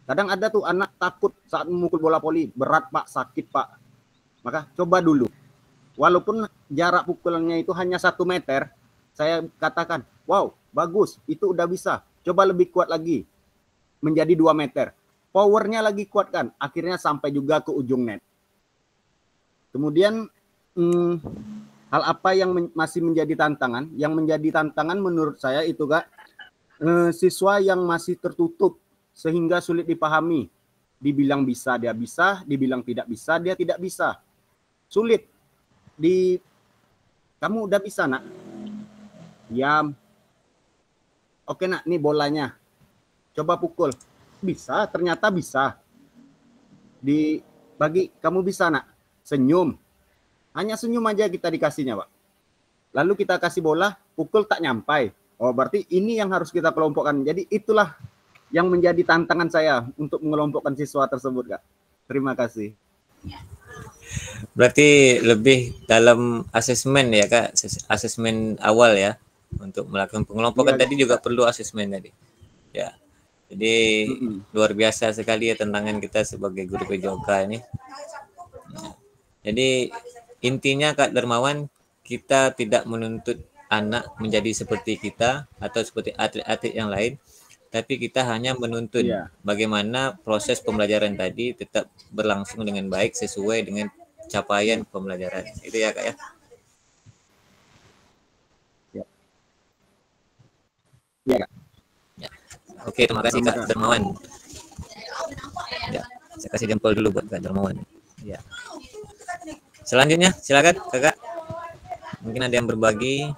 Kadang ada tuh anak takut saat memukul bola voli, berat Pak, sakit Pak. Maka coba dulu. Walaupun jarak pukulannya itu hanya 1 meter, saya katakan, wow, bagus, itu udah bisa. Coba lebih kuat lagi, menjadi 2 meter. Powernya lagi kuatkan, akhirnya sampai juga ke ujung net. Kemudian hal apa yang masih menjadi tantangan? Yang menjadi tantangan menurut saya itu Kak, siswa yang masih tertutup sehingga sulit dipahami. Dibilang bisa, dia bisa. Dibilang tidak bisa, dia tidak bisa. Sulit. Kamu udah bisa nak? Ya. Oke nak, ini bolanya. Coba pukul. Bisa, ternyata bisa. Bagi kamu bisa nak? Senyum. Hanya senyum aja kita dikasihnya Pak. Lalu kita kasih bola, pukul tak nyampai. Oh berarti ini yang harus kita kelompokkan. Jadi itulah yang menjadi tantangan saya untuk mengelompokkan siswa tersebut Kak. Terima kasih. Berarti lebih dalam asesmen ya Kak, asesmen awal ya. Untuk melakukan pengelompokan tadi juga perlu asesmen tadi. Ya. Jadi luar biasa sekali ya tantangan kita sebagai guru PJOK ini. Ya. Jadi intinya Kak Darmawan, kita tidak menuntut anak menjadi seperti kita atau seperti atlet-atlet yang lain, tapi kita hanya menuntut bagaimana proses pembelajaran tadi tetap berlangsung dengan baik sesuai dengan capaian pembelajaran. Itu ya Kak ya. Ya Kak. Ya. Oke, terima kasih Kak Darmawan. Ya, saya kasih jempol dulu buat Kak Darmawan. Ya. Selanjutnya silakan Kakak. Mungkin ada yang berbagi.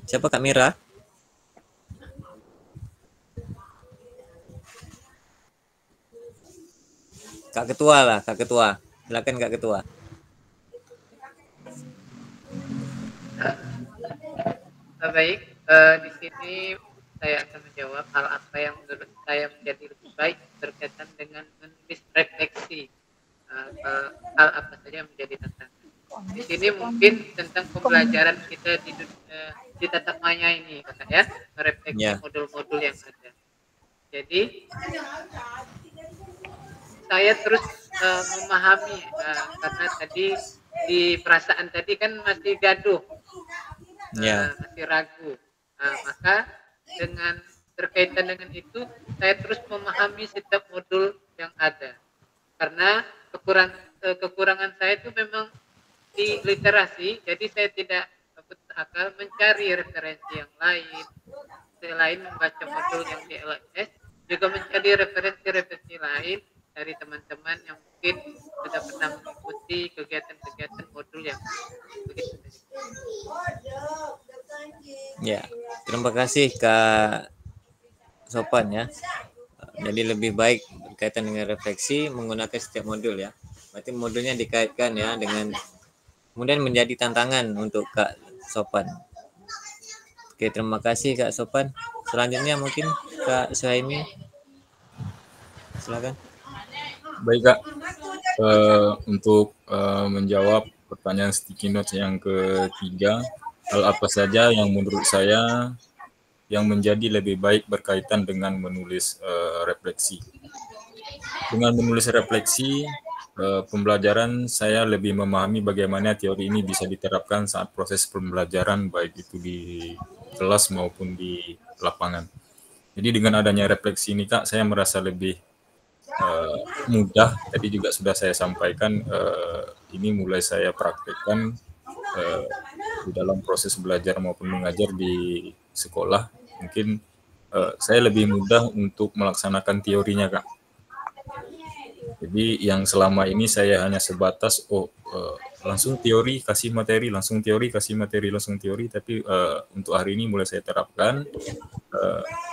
Siapa Kak Mira? Kak Ketua lah, Kak Ketua. Silakan Kak Ketua. Baik, di sini saya akan menjawab hal apa yang menurut saya menjadi lebih baik berkaitan dengan menulis refleksi. Hal apa saja yang menjadi tantangan. Di sini mungkin tentang pembelajaran kita di tatap maya ini, Kakak ya, merefleksi modul-modul yang ada. Jadi saya terus memahami karena tadi di perasaan tadi kan masih gaduh, masih ragu. Maka dengan berkaitan dengan itu saya terus memahami setiap modul yang ada karena kekurangan saya itu memang di literasi, jadi saya tidak putus akal mencari referensi yang lain selain membaca modul yang di LMS, juga mencari referensi lain dari teman-teman yang mungkin sudah pernah mengikuti kegiatan-kegiatan modul yang begitu. Ya, terima kasih Kak Sopan ya. Jadi lebih baik berkaitan dengan refleksi menggunakan setiap modul ya. Berarti modulnya dikaitkan ya dengan kemudian menjadi tantangan untuk Kak Sopan. Oke, terima kasih Kak Sopan. Selanjutnya mungkin Kak Suhaimi. Silakan. Baik Kak, untuk menjawab pertanyaan sticky notes yang ketiga, hal apa saja yang menurut saya yang menjadi lebih baik berkaitan dengan menulis refleksi. Dengan menulis refleksi, pembelajaran saya lebih memahami bagaimana teori ini bisa diterapkan saat proses pembelajaran, baik itu di kelas maupun di lapangan. Jadi dengan adanya refleksi ini Kak, saya merasa lebih mudah. Tadi juga sudah saya sampaikan, ini mulai saya praktekkan di dalam proses belajar maupun mengajar di sekolah. Mungkin saya lebih mudah untuk melaksanakan teorinya Kak. Jadi yang selama ini saya hanya sebatas langsung teori kasih materi, langsung teori kasih materi, langsung teori. Tapi untuk hari ini mulai saya terapkan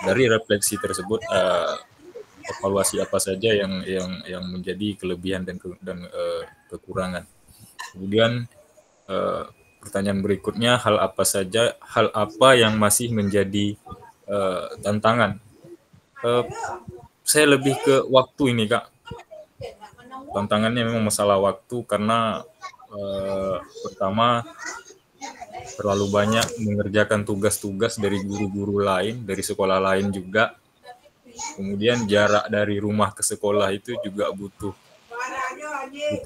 dari refleksi tersebut, evaluasi apa saja yang menjadi kelebihan dan kekurangan. Kemudian pertanyaan berikutnya, hal apa yang masih menjadi tantangan? Saya lebih ke waktu ini Kak. Tantangannya memang masalah waktu karena pertama terlalu banyak mengerjakan tugas-tugas dari guru-guru lain, dari sekolah lain juga. Kemudian jarak dari rumah ke sekolah itu juga butuh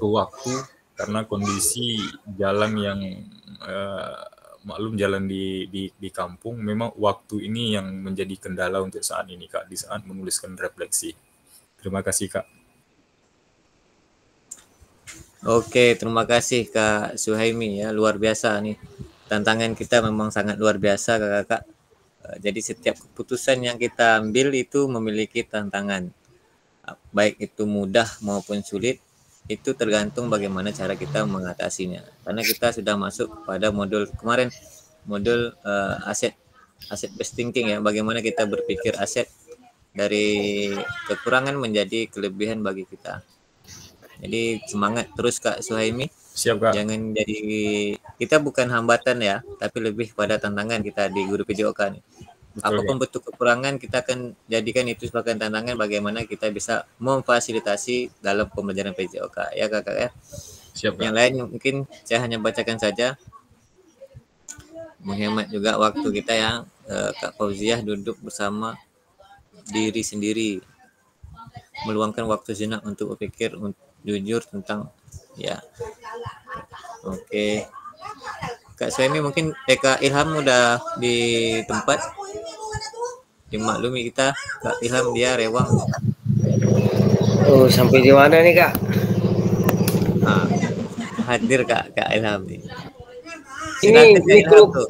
waktu karena kondisi jalan yang maklum jalan di kampung, memang waktu ini yang menjadi kendala untuk saat ini Kak, di saat menuliskan refleksi. Terima kasih Kak. Oke, terima kasih Kak Suhaimi ya, luar biasa nih. Tantangan kita memang sangat luar biasa Kakak. Jadi setiap keputusan yang kita ambil itu memiliki tantangan. Baik itu mudah maupun sulit, itu tergantung bagaimana cara kita mengatasinya. Karena kita sudah masuk pada modul kemarin, modul aset based thinking ya, bagaimana kita berpikir aset dari kekurangan menjadi kelebihan bagi kita. Jadi semangat terus Kak Suhaimi. Siap Kak. Jangan jadi, kita bukan hambatan ya, tapi lebih pada tantangan kita di Guru PJOK nih. Apapun bentuk kekurangan, kita akan jadikan itu sebagai tantangan bagaimana kita bisa memfasilitasi dalam pembelajaran PJOK ya Kakak ya. Siap Kak. Yang lain mungkin saya hanya bacakan saja, menghemat juga waktu kita ya. Kak Fauziah duduk bersama diri sendiri, meluangkan waktu jenak untuk berpikir jujur tentang ya. Oke. Kak Suhaimi mungkin Kak Ilham udah di tempat, dimaklumi kita Kak Ilham dia rewang. Oh, sampai di mana nih Kak? Nah, hadir Kak Ilham nih. Ini Silakan Kak Ilham tuh.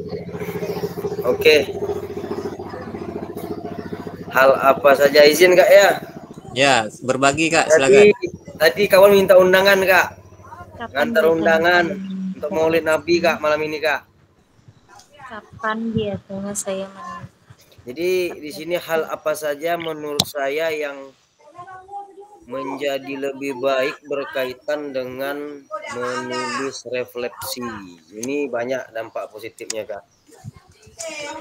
Oke. Hal apa saja izin Kak ya? Ya, berbagi Kak, silakan. Tadi kawan minta undangan Kak. Kapan Ngantar undangan untuk Maulid Nabi Kak malam ini Kak. Kapan biasanya saya Jadi di sini hal apa saja menurut saya yang menjadi lebih baik berkaitan dengan menulis refleksi. Ini banyak dampak positifnya Kak.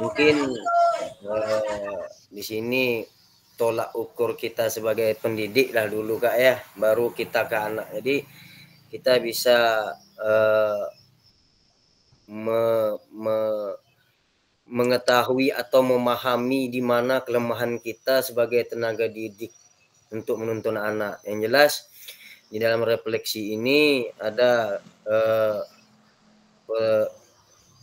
Mungkin di sini tolak ukur kita sebagai pendidik lah dulu Kak ya, baru kita ke anak. Jadi kita bisa mengetahui atau memahami di mana kelemahan kita sebagai tenaga didik untuk menuntun anak. Yang jelas di dalam refleksi ini ada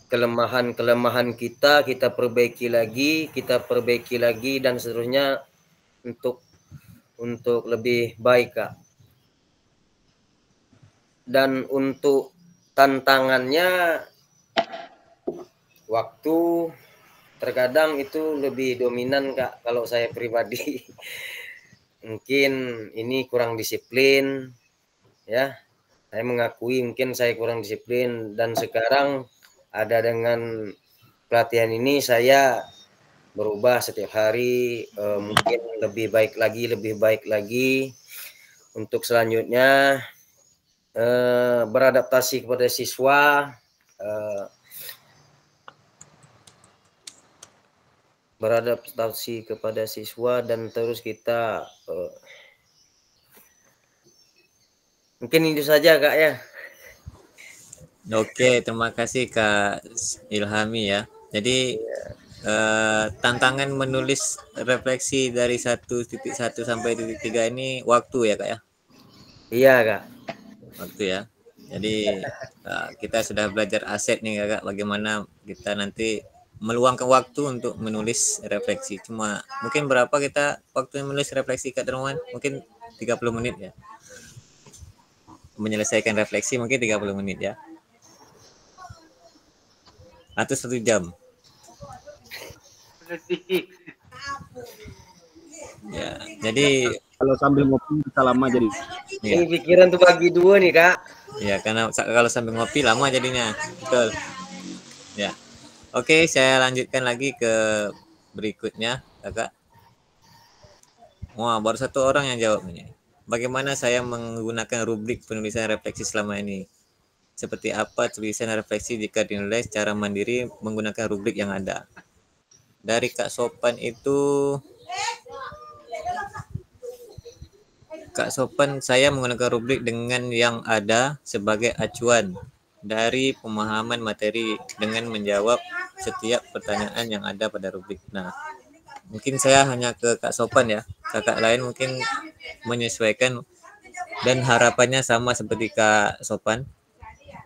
kelemahan kita perbaiki lagi dan seterusnya untuk lebih baik Kak. Dan untuk tantangannya waktu terkadang itu lebih dominan Kak kalau saya pribadi. Mungkin ini kurang disiplin ya. Saya mengakui mungkin saya kurang disiplin, dan sekarang ada dengan pelatihan ini saya berubah setiap hari, mungkin lebih baik lagi untuk selanjutnya beradaptasi kepada siswa dan terus kita mungkin itu saja Kak ya. Oke, terima kasih Kak Ilhami ya. Jadi tantangan menulis refleksi dari 1.1 sampai 3 ini waktu ya Kak ya? Iya Kak. waktu ya. Jadi kita sudah belajar aset nih kakak, bagaimana kita nanti meluangkan waktu untuk menulis refleksi. Cuma mungkin berapa kita waktu menulis refleksi Kak Dermawan? Mungkin 30 menit ya. Menyelesaikan refleksi mungkin 30 menit ya. Atau 1 jam. Lebih. Ya, jadi Kalau sambil ngopi bisa lama jadi. ya, Ini pikiran tuh bagi dua nih Kak. ya karena kalau sambil ngopi lama jadinya. Betul. Ya. Oke, saya lanjutkan lagi ke berikutnya, kakak. Wah, baru 1 orang yang jawab ini. Bagaimana saya menggunakan rubrik penulisan refleksi selama ini? Seperti apa tulisan refleksi jika dinilai secara mandiri menggunakan rubrik yang ada? Dari Kak Sopan itu, Kak Sopan, saya menggunakan rubrik dengan yang ada sebagai acuan dari pemahaman materi dengan menjawab setiap pertanyaan yang ada pada rubrik. Nah, mungkin saya hanya ke Kak Sopan ya. Kakak lain mungkin menyesuaikan dan harapannya sama seperti Kak Sopan.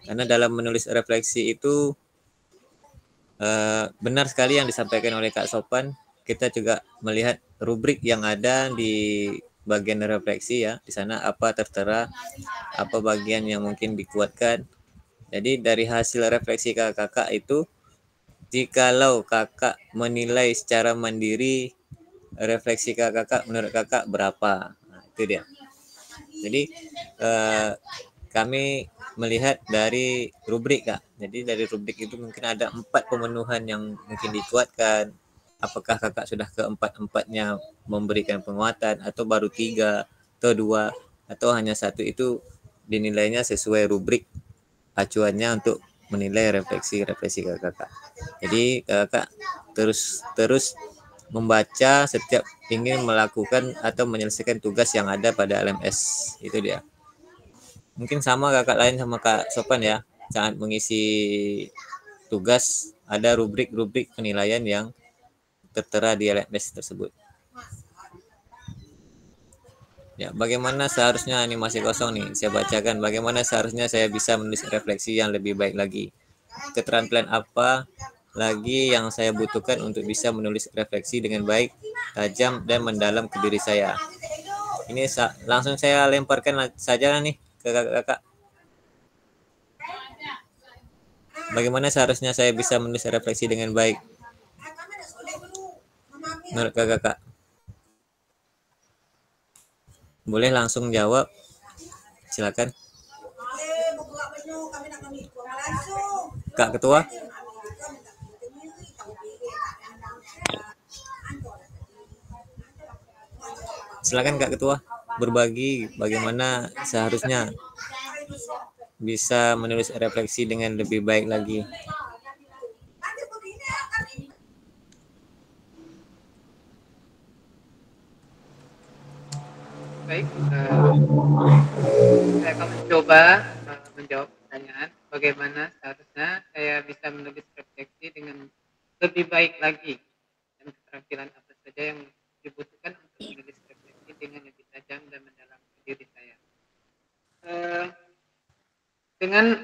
Karena dalam menulis refleksi itu benar sekali yang disampaikan oleh Kak Sopan. Kita juga melihat rubrik yang ada di bagian refleksi ya. Di sana apa tertera, apa bagian yang mungkin dikuatkan. Jadi dari hasil refleksi kakak itu, jikalau kakak menilai secara mandiri refleksi kakak menurut kakak berapa? Nah, itu dia. Jadi kami melihat dari rubrik Kak. Jadi dari rubrik itu mungkin ada 4 pemenuhan yang mungkin dikuatkan. Apakah kakak sudah keempat-empatnya memberikan penguatan atau baru 3 atau 2 atau hanya 1 itu dinilainya sesuai rubrik acuannya untuk menilai refleksi kakak. Jadi kakak terus membaca setiap ingin melakukan atau menyelesaikan tugas yang ada pada LMS. Itu dia. Mungkin sama kakak lain sama Kak Sopan ya, saat mengisi tugas ada rubrik-rubrik penilaian yang tertera di LMS tersebut. Ya, bagaimana seharusnya ini masih kosong nih. Saya bacakan bagaimana seharusnya saya bisa menulis refleksi yang lebih baik lagi. Keterampilan apa lagi yang saya butuhkan untuk bisa menulis refleksi dengan baik, tajam, dan mendalam ke diri saya. Ini langsung saya lemparkan saja nih ke kakak-kakak. Bagaimana seharusnya saya bisa menulis refleksi dengan baik menurut kakak-kakak? Boleh langsung jawab. Silakan. Kak Ketua. Silakan Kak Ketua berbagi bagaimana seharusnya bisa menulis refleksi dengan lebih baik lagi. Baik, saya akan mencoba menjawab pertanyaan bagaimana seharusnya saya bisa menulis refleksi dengan lebih baik lagi dan keterampilan apa saja yang dibutuhkan untuk menulis refleksi dengan lebih tajam dan mendalam ke diri saya. Dengan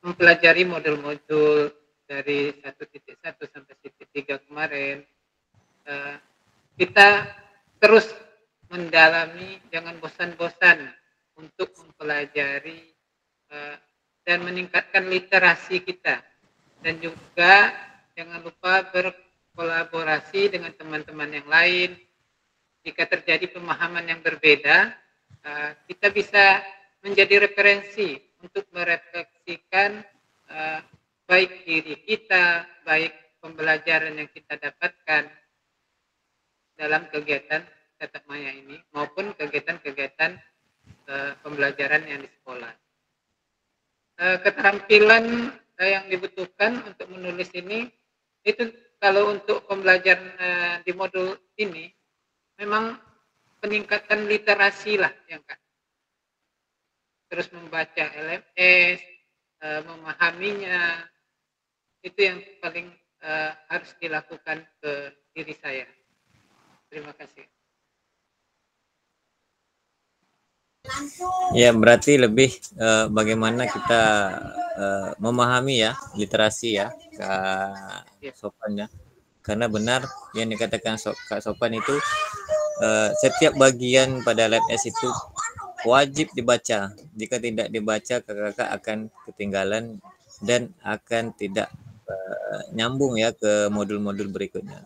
mempelajari modul-modul dari 1.1 sampai 1.3 kemarin, kita terus mendalami, jangan bosan-bosan untuk mempelajari dan meningkatkan literasi kita, dan juga jangan lupa berkolaborasi dengan teman-teman yang lain. Jika terjadi pemahaman yang berbeda, kita bisa menjadi referensi untuk merefleksikan baik diri kita, baik pembelajaran yang kita dapatkan dalam kegiatan tatap maya ini maupun kegiatan-kegiatan pembelajaran yang di sekolah. Keterampilan yang dibutuhkan untuk menulis ini, itu kalau untuk pembelajaran di modul ini memang peningkatan literasi lah yang Kak. Terus membaca LMS, memahaminya, itu yang paling harus dilakukan ke diri saya. Terima kasih. Ya, berarti lebih bagaimana kita memahami ya literasi ya, Kak Ya. Sopan ya. Karena benar yang dikatakan Kak Sopan itu setiap bagian pada LMS itu wajib dibaca. Jika tidak dibaca, kakak-kakak akan ketinggalan dan akan tidak nyambung ya ke modul-modul berikutnya.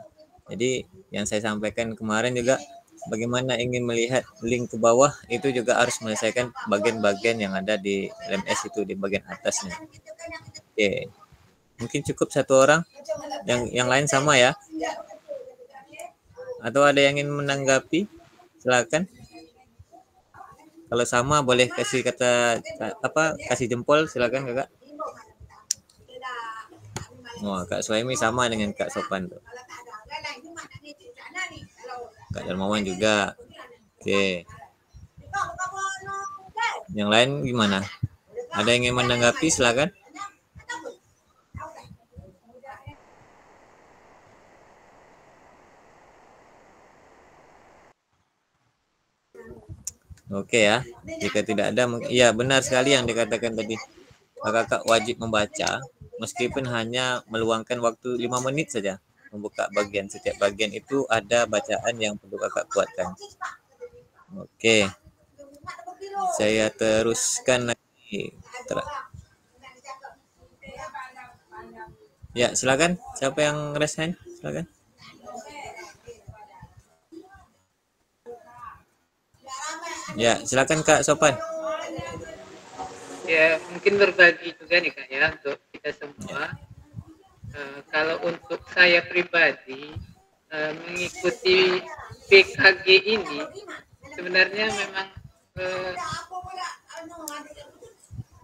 Jadi yang saya sampaikan kemarin juga bagaimana ingin melihat link ke bawah itu juga harus menyelesaikan bagian-bagian yang ada di LMS itu di bagian atasnya. Oke. Mungkin cukup satu orang. Yang lain sama ya. Atau ada yang ingin menanggapi? Silakan. Kalau sama boleh kasih kasih jempol, silakan Kakak. Oh, Kak Suhaimi sama dengan Kak Sopan tuh. Kak Darmawan juga. Oke. Yang lain gimana? Ada yang ingin menanggapi, silakan. Oke ya. Jika tidak ada, iya benar sekali yang dikatakan tadi. Kakak wajib membaca, meskipun hanya meluangkan waktu 5 menit saja. Membuka bagian, setiap bagian itu ada bacaan yang perlu kakak kuatkan. Oke. Saya teruskan lagi. Ya, silakan. Siapa yang resign? Silakan. Ya, silakan Kak Sopan. Ya, mungkin berbagi juga nih Kak ya untuk kita semua. Kalau untuk saya pribadi mengikuti PKG ini sebenarnya memang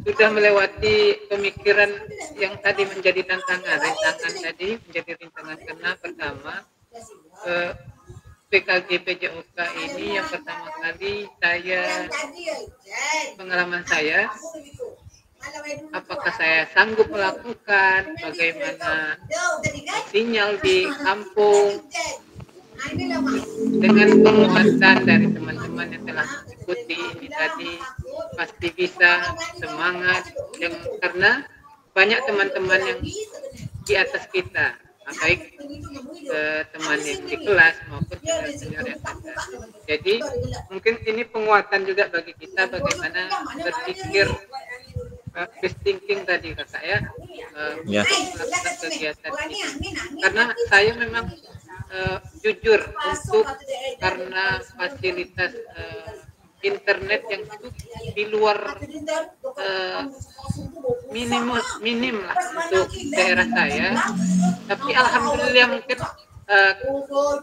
sudah melewati pemikiran yang tadi menjadi rintangan tadi menjadi rintangan karena pertama PKG PJOK ini yang pertama kali pengalaman saya apakah saya sanggup melakukan, bagaimana sinyal di kampung dengan penguatan dari teman-teman yang telah mengikuti ini tadi pasti bisa semangat karena banyak teman-teman yang di atas kita, baik teman yang di kelas maupun senior yang ada. Jadi mungkin ini penguatan juga bagi kita bagaimana berpikir best thinking tadi kakak ya, melakukan kegiatan ini. Karena saya memang jujur karena fasilitas internet yang di luar minim lah untuk daerah saya, tapi alhamdulillah mungkin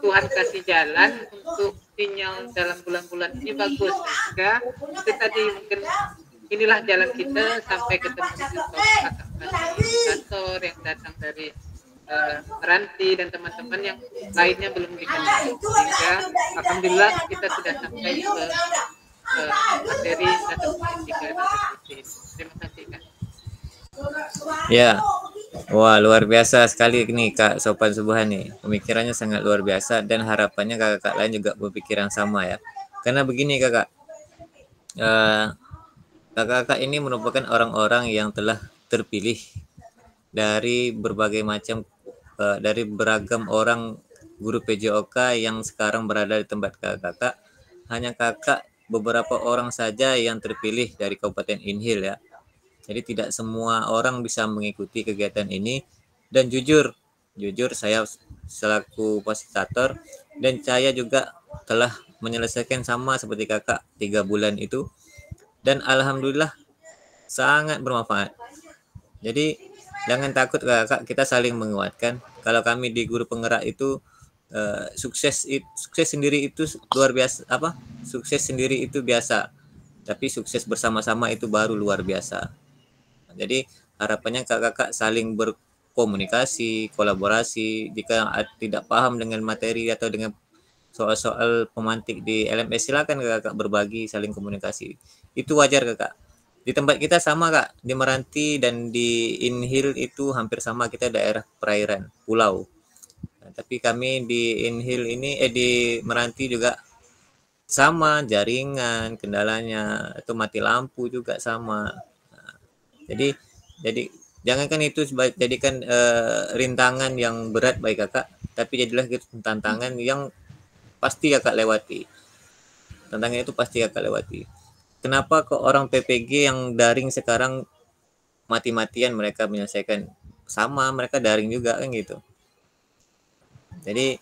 Tuhan kasih jalan untuk sinyal dalam bulan-bulan ini bagus, sehingga itu tadi mungkin inilah jalan kita sampai ketemu kantor yang datang dari Meranti dan teman-teman yang lainnya belum dikenal, sehingga alhamdulillah kita sudah sampai ke materi atau tiga. Terima kasih Kak. Ya, wah luar biasa sekali nih Kak Sopan Subuhan nih, pemikirannya sangat luar biasa dan harapannya kakak lain juga berpikiran sama ya. Karena begini kakak, kakak ini merupakan orang-orang yang telah terpilih dari berbagai macam dari beragam orang guru PJOK yang sekarang berada di tempat kakak. Hanya kakak beberapa orang saja yang terpilih dari Kabupaten Inhil ya. Jadi tidak semua orang bisa mengikuti kegiatan ini, dan jujur saya selaku fasilitator dan saya juga telah menyelesaikan sama seperti kakak 3 bulan itu, dan alhamdulillah sangat bermanfaat. Jadi jangan takut kakak, kita saling menguatkan. Kalau kami di guru penggerak itu sukses sendiri itu luar biasa, sukses sendiri itu biasa, tapi sukses bersama-sama itu baru luar biasa. Jadi harapannya kakak saling berkomunikasi, kolaborasi. Jika tidak paham dengan materi atau dengan soal-soal pemantik di LMS, silakan kakak berbagi, saling komunikasi. Itu wajar kakak. Di tempat kita sama kak, di Meranti dan di Inhil itu hampir sama, kita daerah perairan, pulau. Nah, tapi kami di Inhil ini di Meranti juga sama jaringan kendalanya, atau mati lampu juga sama. Nah, jadi jangankan itu jadikan rintangan yang berat bagi kakak, tapi jadilah gitu tantangan yang pasti kakak lewati. Tantangan itu pasti kakak lewati. Kenapa kok orang PPG yang daring sekarang mati-matian mereka menyelesaikan? Sama, mereka daring juga kan gitu. Jadi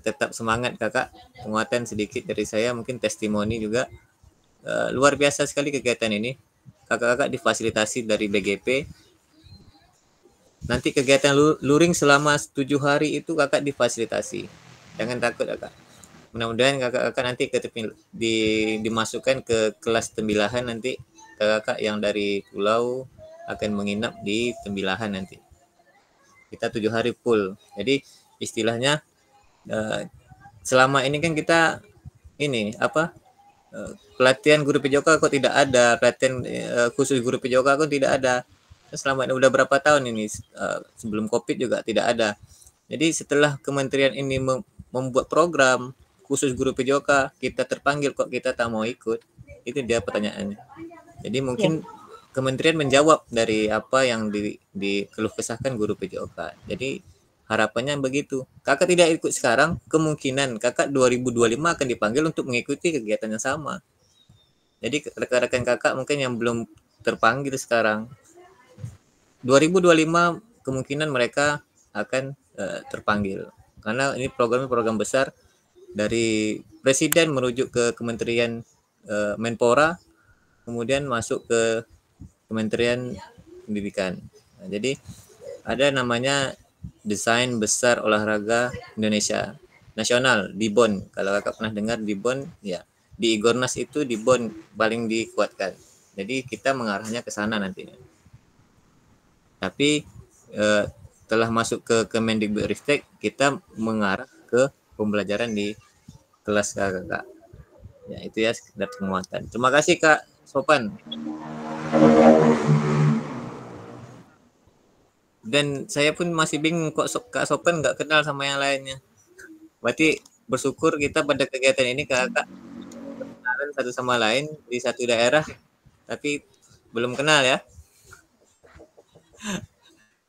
tetap semangat kakak. Penguatan sedikit dari saya, mungkin testimoni juga. Luar biasa sekali kegiatan ini. Kakak-kakak difasilitasi dari BGP. Nanti kegiatan luring selama 7 hari itu kakak difasilitasi. Jangan takut kakak. Mudah-mudahan kakak-kakak nanti dimasukkan ke kelas Tembilahan nanti. Kakak yang dari pulau akan menginap di Tembilahan nanti. Kita 7 hari full. Jadi istilahnya selama ini kan kita ini pelatihan guru PJOK kok tidak ada, pelatihan khusus guru PJOK kok tidak ada. Selama ini udah berapa tahun ini, sebelum COVID juga tidak ada. Jadi setelah kementerian ini membuat program khusus guru PJOK, kita terpanggil kok kita tak mau ikut. Itu dia pertanyaannya. Jadi mungkin kementerian menjawab dari apa yang dikeluh kesahkan guru PJOK. Jadi harapannya begitu. Kakak tidak ikut sekarang, kemungkinan kakak 2025 akan dipanggil untuk mengikuti kegiatan yang sama. Jadi rekan-rekan kakak mungkin yang belum terpanggil sekarang, 2025 kemungkinan mereka akan terpanggil. Karena ini program besar dari Presiden merujuk ke Kementerian Menpora, kemudian masuk ke Kementerian Pendidikan. Nah, jadi ada namanya Desain Besar Olahraga Indonesia Nasional, DIBON. Kalau kakak pernah dengar DIBON, ya di Igornas itu DIBON paling dikuatkan. Jadi kita mengarahnya ke sana nantinya. Tapi telah masuk ke Kemendikbudristek, kita mengarah ke pembelajaran di kelas kakak. Ya itu ya sekedar penguatan. Terima kasih Kak Sopan. Dan saya pun masih bingung kok Kak Sopan nggak kenal sama yang lainnya. Berarti bersyukur kita pada kegiatan ini kakak kenalan satu sama lain di satu daerah, tapi belum kenal ya.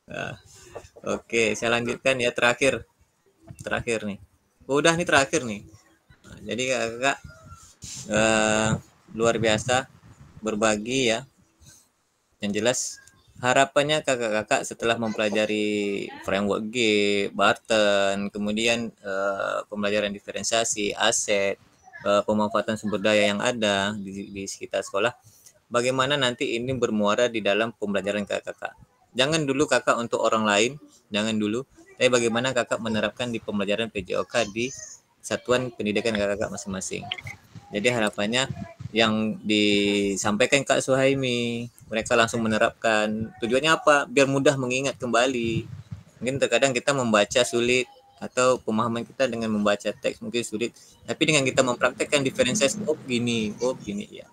Nah, oke, saya lanjutkan ya terakhir nih. Udah nih terakhir nih. Nah, jadi kakak luar biasa berbagi ya. Yang jelas harapannya kakak-kakak setelah mempelajari framework G, Barton, kemudian pembelajaran diferensiasi, aset, pemanfaatan sumber daya yang ada di sekitar sekolah, bagaimana nanti ini bermuara di dalam pembelajaran kakak-kakak. Jangan dulu kakak untuk orang lain, jangan dulu, tapi bagaimana kakak menerapkan di pembelajaran PJOK di satuan pendidikan kakak-kakak masing-masing. Jadi harapannya yang disampaikan Kak Suhaimi, mereka langsung menerapkan. Tujuannya apa? Biar mudah mengingat kembali. Mungkin terkadang kita membaca sulit, atau pemahaman kita dengan membaca teks mungkin sulit, tapi dengan kita mempraktekkan diferensiasi, oh gini ya.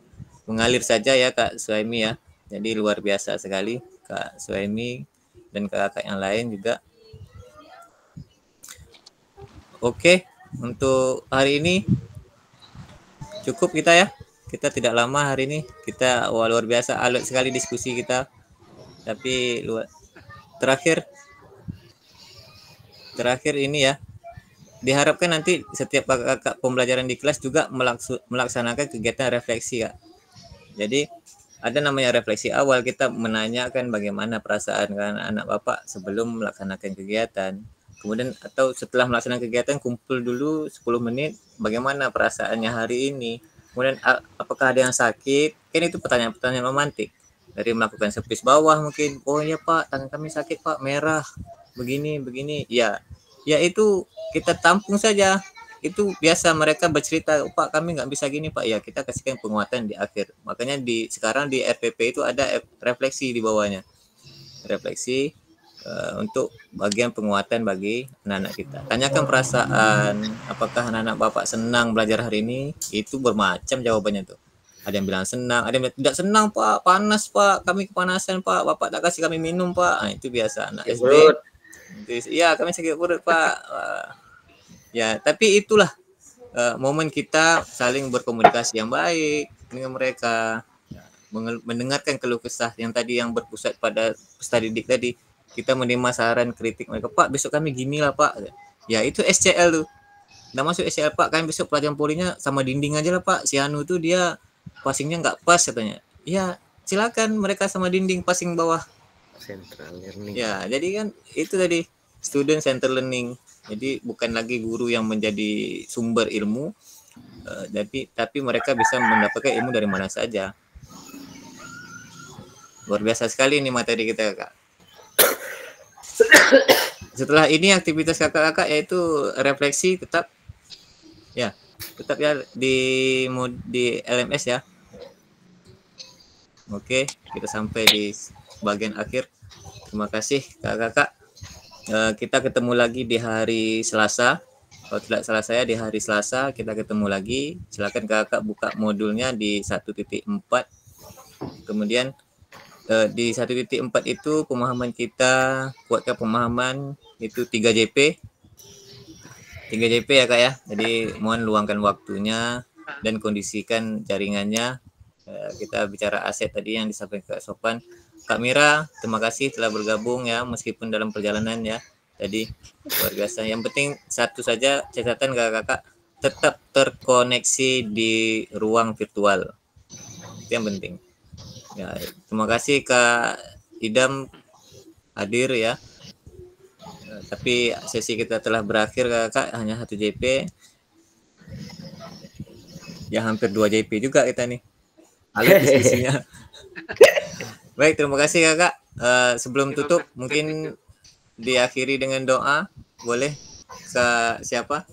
Mengalir saja ya Kak Suhaimi ya. Jadi luar biasa sekali Kak Suhaimi dan kakak yang lain juga. Oke, untuk hari ini cukup kita ya. Kita tidak lama hari ini. Kita luar biasa alot sekali diskusi kita. Tapi terakhir ini ya. Diharapkan nanti setiap kakak pembelajaran di kelas juga melaksanakan kegiatan refleksi ya. Jadi ada namanya refleksi awal, kita menanyakan bagaimana perasaan kan anak bapak sebelum melaksanakan kegiatan. Kemudian atau setelah melaksanakan kegiatan kumpul dulu 10 menit bagaimana perasaannya hari ini. Kemudian apakah ada yang sakit? Kan itu pertanyaan-pertanyaan romantik. Dari melakukan servis bawah mungkin, oh ya Pak, tangan kami sakit Pak, merah, begini. Ya itu kita tampung saja. Itu biasa mereka bercerita, Pak kami nggak bisa gini Pak, ya kita kasihkan penguatan di akhir. Makanya sekarang di RPP itu ada refleksi di bawahnya, refleksi untuk bagian penguatan bagi anak-anak kita. Tanyakan perasaan, apakah anak-anak bapak senang belajar hari ini? Itu bermacam jawabannya tuh. Ada yang bilang senang, ada yang bilang tidak senang Pak, panas Pak, kami kepanasan Pak, bapak tak kasih kami minum Pak. Nah, itu biasa anak SD. Iya kami sakit perut Pak. Ya, tapi itulah momen kita saling berkomunikasi yang baik dengan mereka, mendengarkan keluh kesah yang tadi yang berpusat pada peserta didik tadi. Kita menerima saran kritik mereka, Pak besok kami gini lah Pak, ya itu SCL tuh. Nggak masuk SCL Pak, kami besok pelajaran polinya sama dinding aja lah Pak, si Anu tuh dia passingnya nggak pas katanya. Ya silakan mereka sama dinding passing bawah. Central learning. Ya jadi kan itu tadi student center learning. Jadi bukan lagi guru yang menjadi sumber ilmu, tapi mereka bisa mendapatkan ilmu dari mana saja. Luar biasa sekali ini materi kita Kak. Setelah ini aktivitas kakak-kakak yaitu refleksi tetap ya di LMS ya. Oke, kita sampai di bagian akhir. Terima kasih kakak-kakak. Kita ketemu lagi di hari Selasa. Kalau tidak salah saya di hari Selasa kita ketemu lagi. Silakan kakak buka modulnya di 1.4. Kemudian di 1.4 itu pemahaman kita, kuatkan pemahaman itu 3JP. 3JP ya Kak ya. Jadi mohon luangkan waktunya dan kondisikan jaringannya. Kita bicara aset tadi yang disampaikan Kak Sopan. Kak Mira, terima kasih telah bergabung ya meskipun dalam perjalanan ya. Tadi luar biasa. Yang penting satu saja catatan kakak-kakak, tetap terkoneksi di ruang virtual. Itu yang penting. Ya, terima kasih Kak Idam hadir ya. Tapi sesi kita telah berakhir kakak, hanya 1 JP. Ya hampir 2 JP juga kita nih. Alih diskusinya. Baik, terima kasih kakak. Sebelum tutup mungkin diakhiri dengan doa, boleh Kak siapa?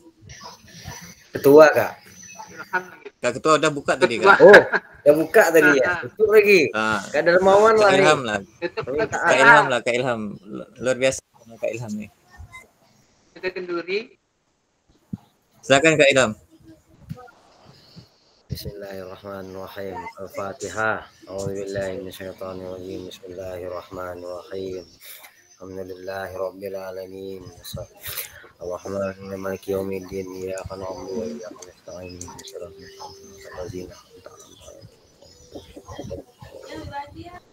Ketua Kak. Kak Ketua udah buka tadi Kak. Oh, udah buka tadi ya. Tutup lagi. Kak Dermawan lah. Kak Ilham lah. Kak Ilham lah, Kak Ilham. Luar biasa Kak Ilham nih. Kita kenduri. Silakan Kak Ilham. Bismillahirrahmanirrahim. Al-Fatihah. A'udzubillahi minasyaitonirrajim. Bismillahirrahmanirrahim. Alhamdulillahi rabbil alamin. Ar-Rahman Maliki yaumiddin. Iyyaka na'budu wa iyyaka nasta'in.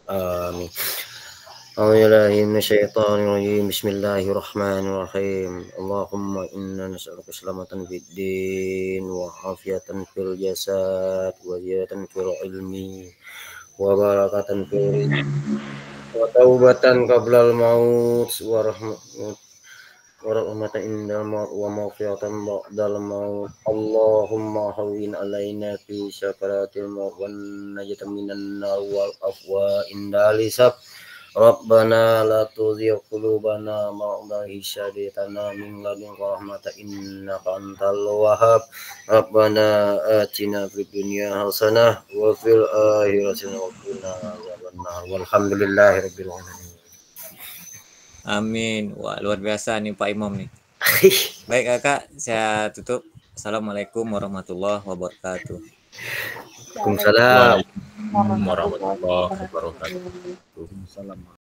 Amin. A'udzubillahi minasyaitonirrajim. Bismillahirrahmanirrahim. Allahumma inna nas'aluka salamatan fid din wa afiyatan fil jasad wa ziyadatan fil ilmi wa barakatan fil rizq wa taubatan qablal maut wa rahmatan indal maut wa maghfiratan ba'dal maut. Allahumma hawwin alaina fi sakaratil maut wan najata minan nar wal afwa indal hisab. Rabbana la tuzigh qulubana ba'da idh hadaytana min ladunka rahmatan innaka antal wahhab. Rabbana atina fid dunya hasanah wa fil akhirati hasanah wa qina adzabannar. Walhamdulillahirabbil alamin. Amin. Wah, luar biasa nih Pak Imam nih. Baik kakak, saya tutup. Assalamualaikum warahmatullahi wabarakatuh. Waalaikumsalam warahmatullahi wabarakatuh. Salam.